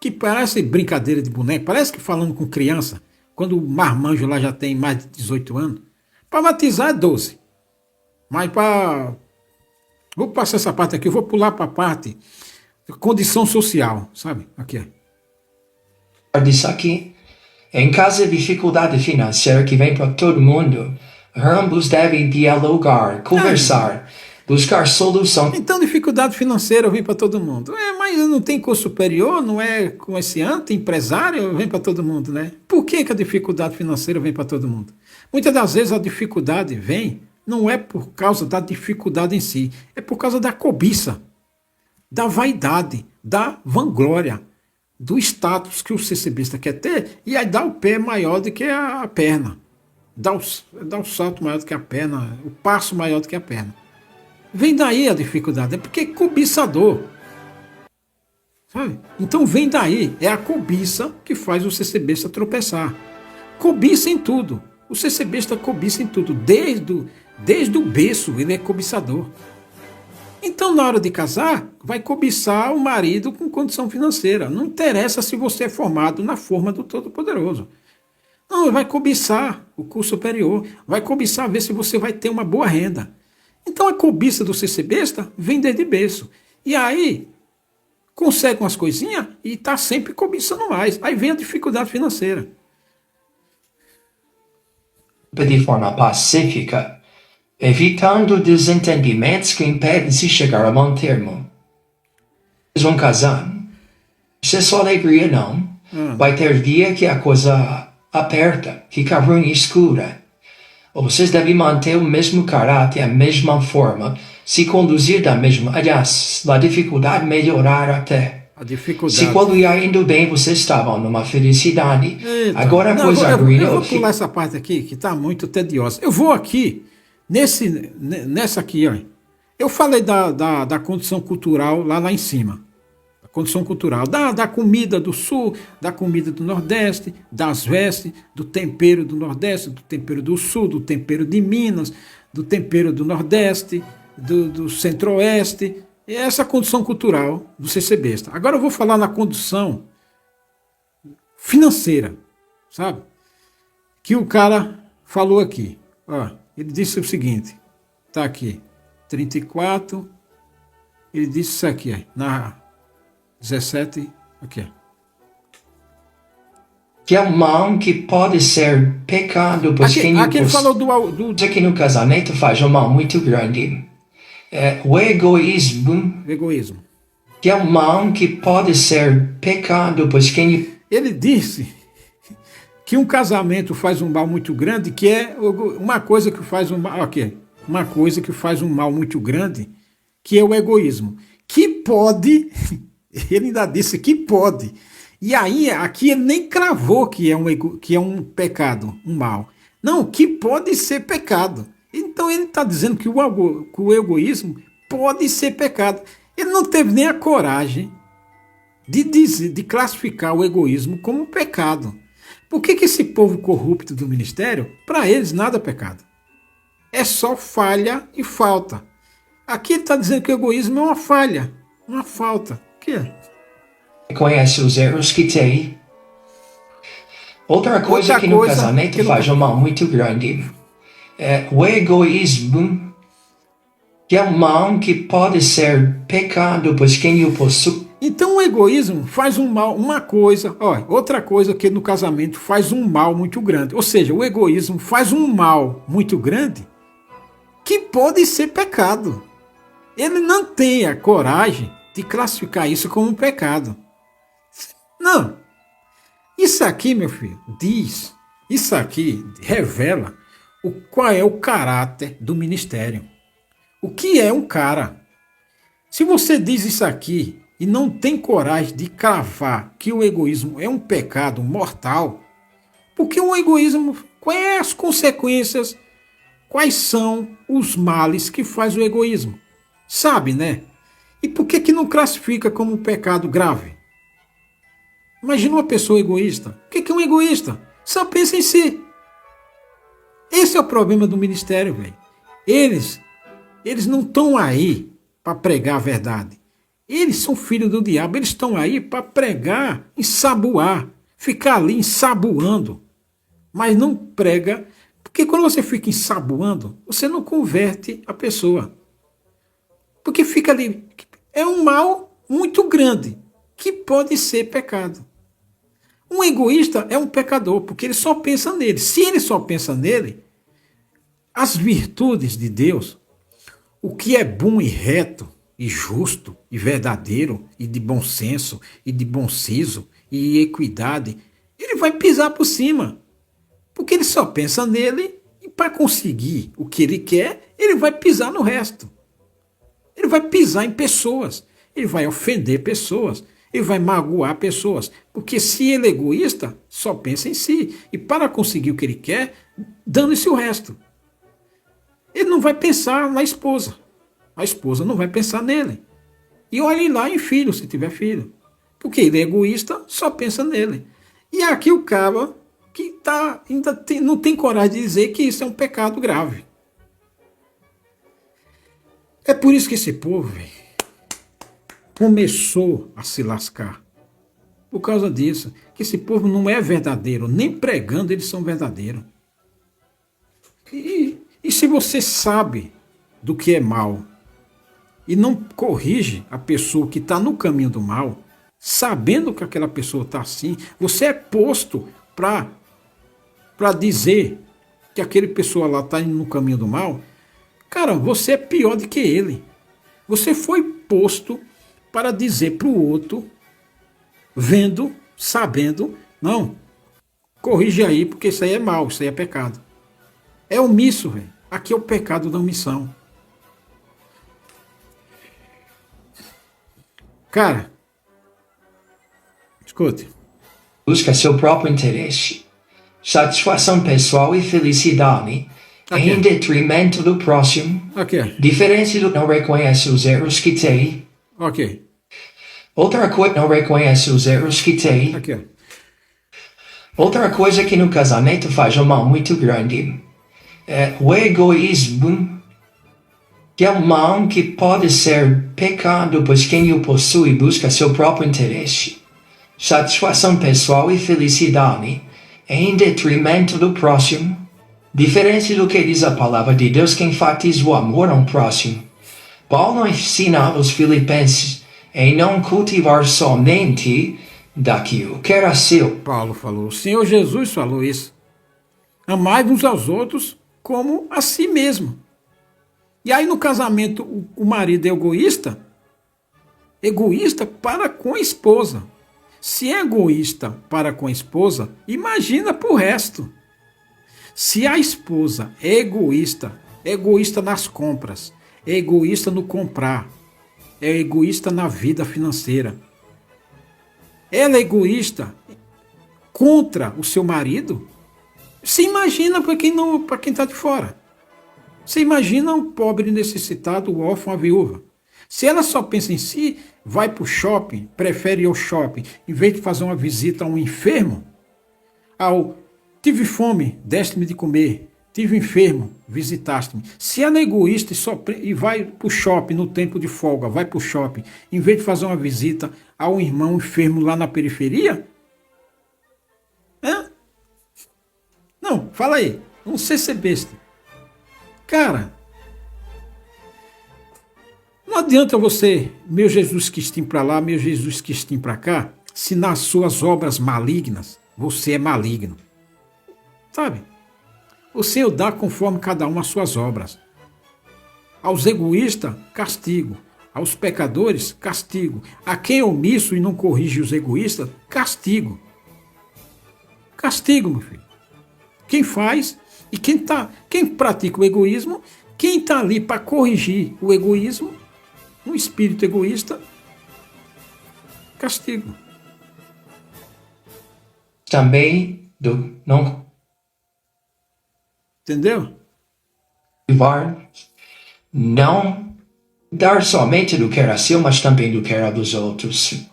que parece brincadeira de boneco, parece que falando com criança, quando o marmanjo lá já tem mais de 18 anos. Para batizar é 12. Mas para... Vou passar essa parte aqui, eu vou pular para a parte de condição social, sabe? Aqui. Disso aqui, em caso de dificuldade financeira que vem para todo mundo, ambos devem dialogar, conversar, buscar solução. Então dificuldade financeira vem para todo mundo. Mas não tem curso superior, não é comerciante, empresário, vem para todo mundo, né? Por que a dificuldade financeira vem para todo mundo? Muitas das vezes a dificuldade vem... Não é por causa da dificuldade em si, é por causa da cobiça, da vaidade, da vanglória, do status que o CCBista quer ter, e aí dá o pé maior do que a perna, dá o salto maior do que a perna, o passo maior do que a perna. Vem daí a dificuldade, é porque é cobiçador. Sabe? Então vem daí, é a cobiça que faz o CCBista tropeçar. Cobiça em tudo. O CCBista cobiça em tudo, desde o berço ele é cobiçador. Então na hora de casar, vai cobiçar o marido com condição financeira. Não interessa se você é formado na forma do Todo-Poderoso. Não, vai cobiçar o curso superior, vai cobiçar ver se você vai ter uma boa renda. Então a cobiça do CCBista vem desde berço. E aí, consegue umas coisinhas e está sempre cobiçando mais. Aí vem a dificuldade financeira. De forma pacífica, evitando desentendimentos que impedem de chegar a bom termo. Vocês vão casar. Isso é só alegria, não. Vai ter dia que a coisa aperta, fica ruim e escura. Vocês devem manter o mesmo caráter, a mesma forma, se conduzir da mesma... Aliás, a dificuldade melhorar até. A dificuldade. Se quando ia indo bem, vocês estavam numa felicidade. Eita. Agora a Não, coisa ruim... Eu vou pular essa parte aqui, que está muito tediosa. Eu vou aqui, nessa aqui, ó. Eu falei da condição cultural lá em cima. A condição cultural da comida do sul, da comida do nordeste, das vestes, do tempero do nordeste, do tempero do sul, do tempero de Minas, do tempero do nordeste, do centro-oeste. E essa condição cultural do CCBista. Agora eu vou falar na condição financeira, sabe? Que o cara falou aqui. Ó, ele disse o seguinte, tá aqui, 34, ele disse isso aqui, ó, na 17, aqui. Que é um mal que pode ser pecado, porque aqui ele falou do que no casamento faz um mal muito grande. O egoísmo. Egoísmo. Que é um mal que pode ser pecado, pois quem... Ele disse que um casamento faz um mal muito grande, que é uma coisa que faz um mal, okay, uma coisa que faz um mal muito grande, que é o egoísmo. Que pode, ele ainda disse que pode. E aí, aqui ele nem cravou que é um pecado, um mal. Não, que pode ser pecado. Então ele está dizendo que o egoísmo pode ser pecado. Ele não teve nem a coragem de classificar o egoísmo como pecado. Por que esse povo corrupto do ministério, para eles nada é pecado? É só falha e falta. Aqui ele está dizendo que o egoísmo é uma falha, uma falta. O que é? Conhece os erros que tem. Outra coisa que no casamento faz um mal muito grande. O egoísmo, que é um mal que pode ser pecado, pois quem o possui... Então o egoísmo faz um mal, uma coisa, ó, outra coisa que no casamento faz um mal muito grande. Ou seja, o egoísmo faz um mal muito grande que pode ser pecado. Ele não tem a coragem de classificar isso como um pecado. Não. Isso aqui, meu filho, isso aqui revela qual é o caráter do ministério. O que é um cara? Se você diz isso aqui e não tem coragem de cravar que o egoísmo é um pecado mortal, porque o egoísmo, quais são as consequências, quais são os males que faz o egoísmo? Sabe, né? E por que não classifica como um pecado grave? Imagina uma pessoa egoísta. O que é um egoísta? Só pensa em si. Esse é o problema do ministério, velho. Eles não estão aí para pregar a verdade. Eles são filhos do diabo. Eles estão aí para pregar, ensaboar, ficar ali ensaboando. Mas não prega, porque quando você fica ensaboando, você não converte a pessoa. Porque fica ali. É um mal muito grande, que pode ser pecado. Um egoísta é um pecador, porque ele só pensa nele. Se ele só pensa nele, as virtudes de Deus, o que é bom e reto, e justo, e verdadeiro, e de bom senso, e de bom siso, e equidade, ele vai pisar por cima. Porque ele só pensa nele, e para conseguir o que ele quer, ele vai pisar no resto. Ele vai pisar em pessoas, ele vai ofender pessoas, ele vai magoar pessoas. Porque se ele é egoísta, só pensa em si. E para conseguir o que ele quer, dane-se o resto. Ele não vai pensar na esposa. A esposa não vai pensar nele. E olhe lá em filho, se tiver filho. Porque ele é egoísta, só pensa nele. E aqui o cara que não tem coragem de dizer que isso é um pecado grave. É por isso que esse povo começou a se lascar. Por causa disso. Que esse povo não é verdadeiro. Nem pregando eles são verdadeiros. E se você sabe do que é mal e não corrige a pessoa que está no caminho do mal, sabendo que aquela pessoa está assim, você é posto para dizer que aquele pessoa lá está indo no caminho do mal, Cara, você é pior do que ele. Você foi posto para dizer para o outro, vendo, sabendo, não, corrige aí, porque isso aí é mal, isso aí é pecado. É omisso, velho. Aqui é o pecado da omissão. Cara, escute. Busca seu próprio interesse, satisfação pessoal e felicidade Aqui. em detrimento do próximo. Aqui. Diferente do não reconhece os erros que tem. Ok. Outra coisa não reconhece os erros que tem. Aqui, ó. Outra coisa que no casamento faz um mal muito grande é o egoísmo, que é um mal que pode ser pecado, pois quem o possui busca seu próprio interesse, satisfação pessoal e felicidade em detrimento do próximo. Diferente do que diz a palavra de Deus, que enfatiza o amor ao próximo. Paulo ensina aos filipenses em não cultivar somente daquilo que era seu. Paulo falou, o Senhor Jesus falou isso. Amai uns aos outros como a si mesmo. E aí no casamento o marido é egoísta? Egoísta para com a esposa. Se é egoísta para com a esposa, imagina pro resto. Se a esposa é egoísta nas compras, é egoísta no comprar, é egoísta na vida financeira, ela é egoísta contra o seu marido, você imagina para quem está de fora. Você imagina um pobre necessitado, o órfão, a viúva. Se ela só pensa em si, vai para o shopping, prefere ir ao shopping, em vez de fazer uma visita a um enfermo, tive fome, deste-me de comer, tive enfermo, visitaste-me. Se ela é egoísta e vai para o shopping no tempo de folga, vai para o shopping, em vez de fazer uma visita a um irmão enfermo lá na periferia, não, fala aí, não sei ser besta. Cara, não adianta você, meu Jesus Cristinho para lá, meu Jesus Cristinho para cá, se nas suas obras malignas você é maligno. Sabe? O Senhor dá conforme cada um as suas obras. Aos egoístas, castigo. Aos pecadores, castigo. A quem é omisso e não corrige os egoístas, castigo. Castigo, meu filho. Quem faz e quem pratica o egoísmo, quem está ali para corrigir o egoísmo, um espírito egoísta, castigo. Também do não Entendeu? não dar somente do que era seu, mas também do que era dos outros.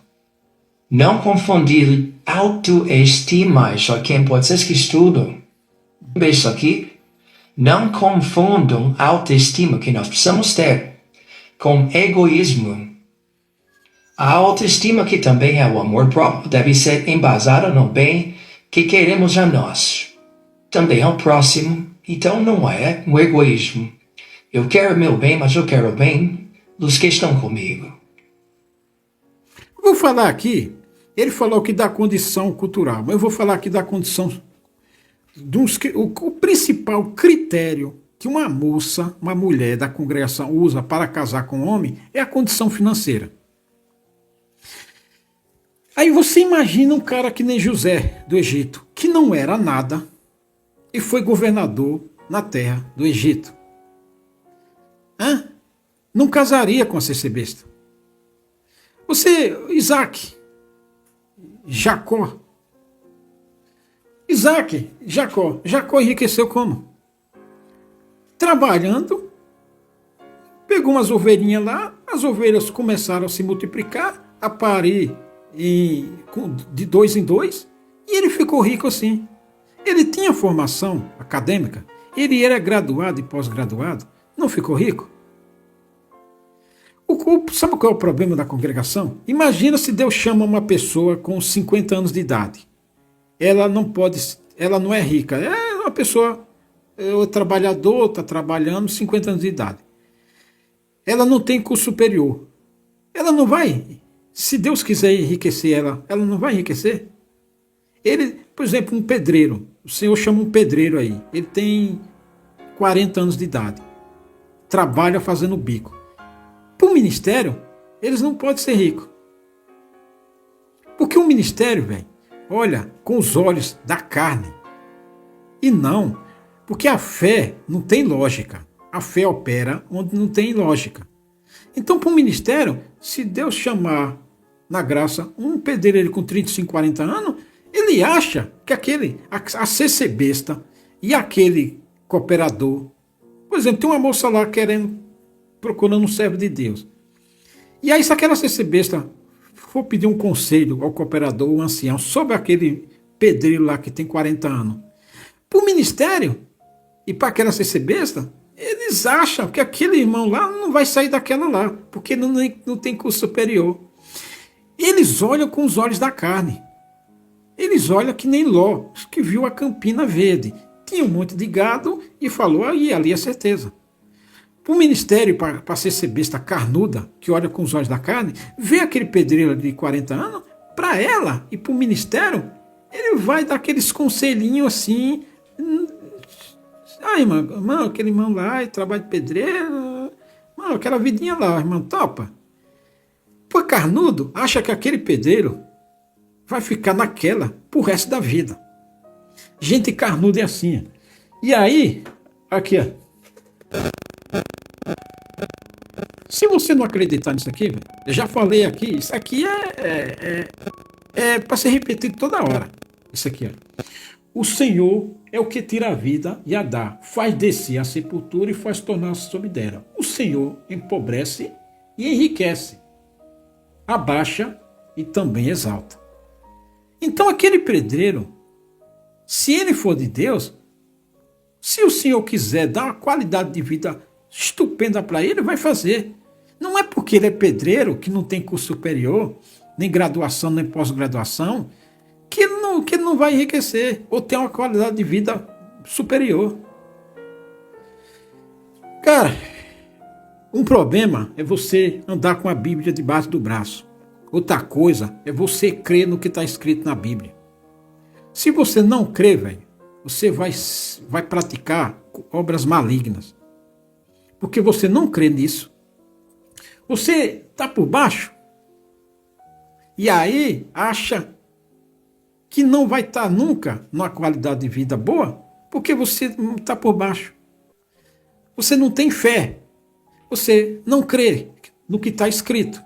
Não confundir autoestima, isso aqui é importante que estudam. Isso aqui, não confundam autoestima que nós precisamos ter com egoísmo. A autoestima, que também é o amor próprio, deve ser embasada no bem que queremos a nós, também ao próximo. Então não é um egoísmo. Eu quero meu bem, mas eu quero o bem dos que estão comigo. Vou falar aqui, ele falou que da condição cultural, mas eu vou falar aqui da condição, o principal critério que uma moça, uma mulher da congregação usa para casar com um homem é a condição financeira. Aí você imagina um cara que nem José do Egito, que não era nada e foi governador na terra do Egito. Não casaria com a besta. Você, Jacó enriqueceu como? Trabalhando, pegou umas ovelhinhas lá, as ovelhas começaram a se multiplicar, a parir de 2 em 2, e ele ficou rico assim. Ele tinha formação acadêmica, ele era graduado e pós-graduado, não ficou rico? Sabe qual é o problema da congregação? Imagina se Deus chama uma pessoa com 50 anos de idade. Ela não é rica, é uma pessoa, trabalhador, está trabalhando, 50 anos de idade. Ela não tem curso superior. Ela não vai, se Deus quiser enriquecer ela não vai enriquecer? Ele, por exemplo, um pedreiro, o Senhor chama um pedreiro aí, ele tem 40 anos de idade. trabalha fazendo bico. Para o ministério, eles não podem ser ricos. Porque o ministério, velho, olha com os olhos da carne. E não, porque a fé não tem lógica. A fé opera onde não tem lógica. Então, para o ministério, se Deus chamar na graça um pedreiro com 35, 40 anos, ele acha que a CC besta e aquele cooperador, por exemplo, tem uma moça lá procurando um servo de Deus. E aí, se aquela CC besta for pedir um conselho ao cooperador, o ancião, sobre aquele pedreiro lá que tem 40 anos, para o ministério e para aquela CC besta, eles acham que aquele irmão lá não vai sair daquela lá, porque não tem curso superior. Eles olham com os olhos da carne. Eles olham que nem Ló, que viu a campina verde. Tinha um monte de gado e falou, aí ali é certeza. Para o ministério, para a CC besta carnuda, que olha com os olhos da carne, vê aquele pedreiro de 40 anos, para ela e para o ministério, ele vai dar aqueles conselhinhos assim. Ah, irmão, aquele irmão lá, trabalha de pedreiro, mano, aquela vidinha lá, irmão, topa. Pô, carnudo, acha que aquele pedreiro vai ficar naquela pro resto da vida. Gente carnuda é assim. E aí, aqui, ó. Se você não acreditar nisso aqui, eu já falei aqui, isso aqui é para ser repetido toda hora. Isso aqui, ó. O Senhor é o que tira a vida e a dá, faz descer a sepultura e faz tornar-se sob dela. O Senhor empobrece e enriquece, abaixa e também exalta. Então aquele pedreiro, se ele for de Deus, se o Senhor quiser dar uma qualidade de vida estupenda para ele, vai fazer. Não é porque ele é pedreiro, que não tem curso superior, nem graduação, nem pós-graduação, que ele não vai enriquecer ou ter uma qualidade de vida superior. Cara, um problema é você andar com a Bíblia debaixo do braço. Outra coisa é você crer no que está escrito na Bíblia. Se você não crê, velho, você vai praticar obras malignas. Porque você não crê nisso. Você está por baixo. E aí acha que não vai estar nunca numa qualidade de vida boa, porque você está por baixo. Você não tem fé. Você não crê no que está escrito.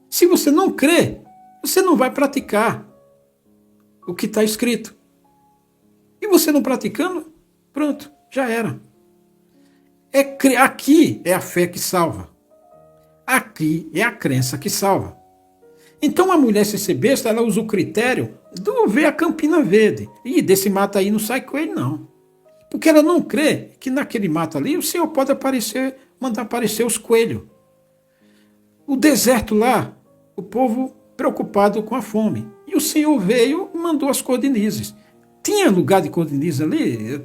Se você não crê, você não vai praticar o que está escrito. E você não praticando, pronto, já era. Aqui é a fé que salva. Aqui é a crença que salva. Então a mulher CC besta, ela usa o critério do ver a campina verde. E desse mato aí não sai coelho, não. Porque ela não crê que naquele mato ali o Senhor pode mandar aparecer os coelhos. O deserto lá, o povo preocupado com a fome. E o Senhor veio e mandou as cordonizes. Tinha lugar de cordoniz ali?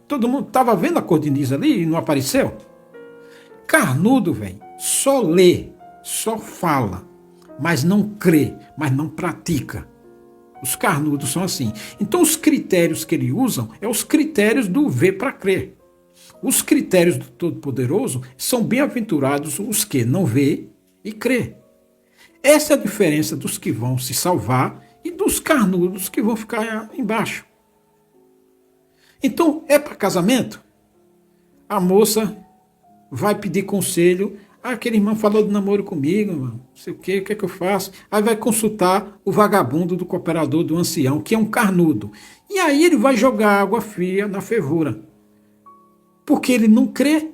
Todo mundo estava vendo a cordoniz ali e não apareceu? Carnudo, velho, só lê, só fala, mas não crê, mas não pratica. Os carnudos são assim. Então os critérios que ele usam é os critérios do ver para crer. Os critérios do Todo-Poderoso são bem-aventurados os que não vê e crê. Essa é a diferença dos que vão se salvar e dos carnudos que vão ficar embaixo. Então, é para casamento? A moça vai pedir conselho. Aquele irmão falou de namoro comigo, mano. Não sei o que é que eu faço? Aí vai consultar o vagabundo do cooperador, do ancião, que é um carnudo. E aí ele vai jogar água fria na fervura. Porque ele não crê.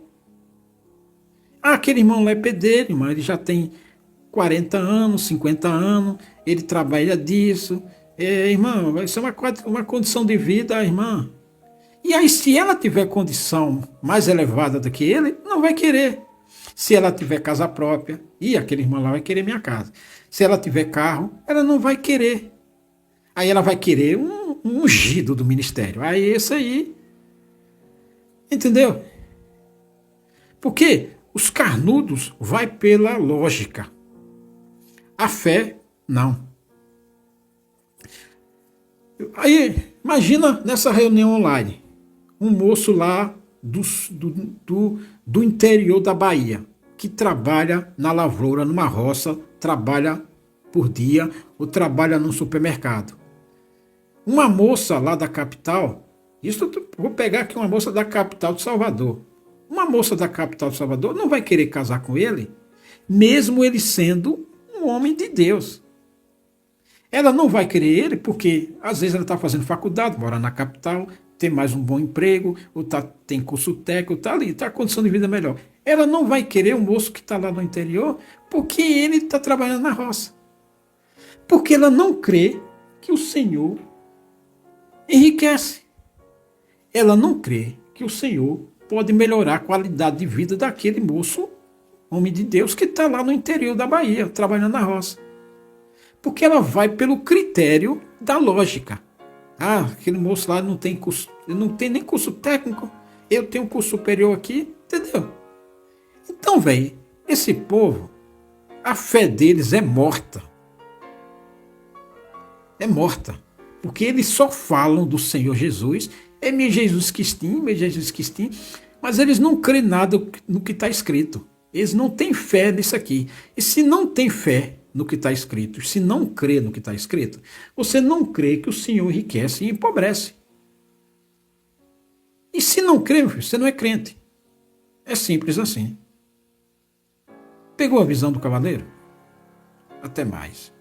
Aquele irmão lá é pedreiro, irmão. Ele já tem 40 anos, 50 anos. Ele trabalha disso. Irmão, vai ser uma condição de vida, irmã. E aí, se ela tiver condição mais elevada do que ele, não vai querer. Se ela tiver casa própria, e aquele irmão lá vai querer minha casa. Se ela tiver carro, ela não vai querer. Aí ela vai querer um ungido do ministério. Aí esse aí, entendeu? Porque os carnudos vai pela lógica. A fé, não. Aí, imagina nessa reunião online. Um moço lá do interior da Bahia, que trabalha na lavoura, numa roça, trabalha por dia ou trabalha num supermercado. Uma moça lá da capital, vou pegar aqui uma moça da capital de Salvador. Uma moça da capital de Salvador não vai querer casar com ele, mesmo ele sendo um homem de Deus. Ela não vai querer ele porque, às vezes, ela está fazendo faculdade, mora na capital, tem mais um bom emprego, ou tem curso técnico, está ali, está com condição de vida melhor. Ela não vai querer o moço que está lá no interior porque ele está trabalhando na roça. Porque ela não crê que o Senhor enriquece. Ela não crê que o Senhor pode melhorar a qualidade de vida daquele moço, homem de Deus, que está lá no interior da Bahia, trabalhando na roça. Porque ela vai pelo critério da lógica. Ah, aquele moço lá não tem curso, não tem nem curso técnico, eu tenho um curso superior aqui, entendeu? Então, velho, esse povo, a fé deles é morta. É morta. Porque eles só falam do Senhor Jesus, é meu Jesus Cristinho, mas eles não creem nada no que está escrito. Eles não têm fé nisso aqui. E se não tem fé no que está escrito, se não crê no que está escrito, você não crê que o Senhor enriquece e empobrece. E se não crê, você não é crente. É simples assim. Pegou a visão do cavaleiro? Até mais.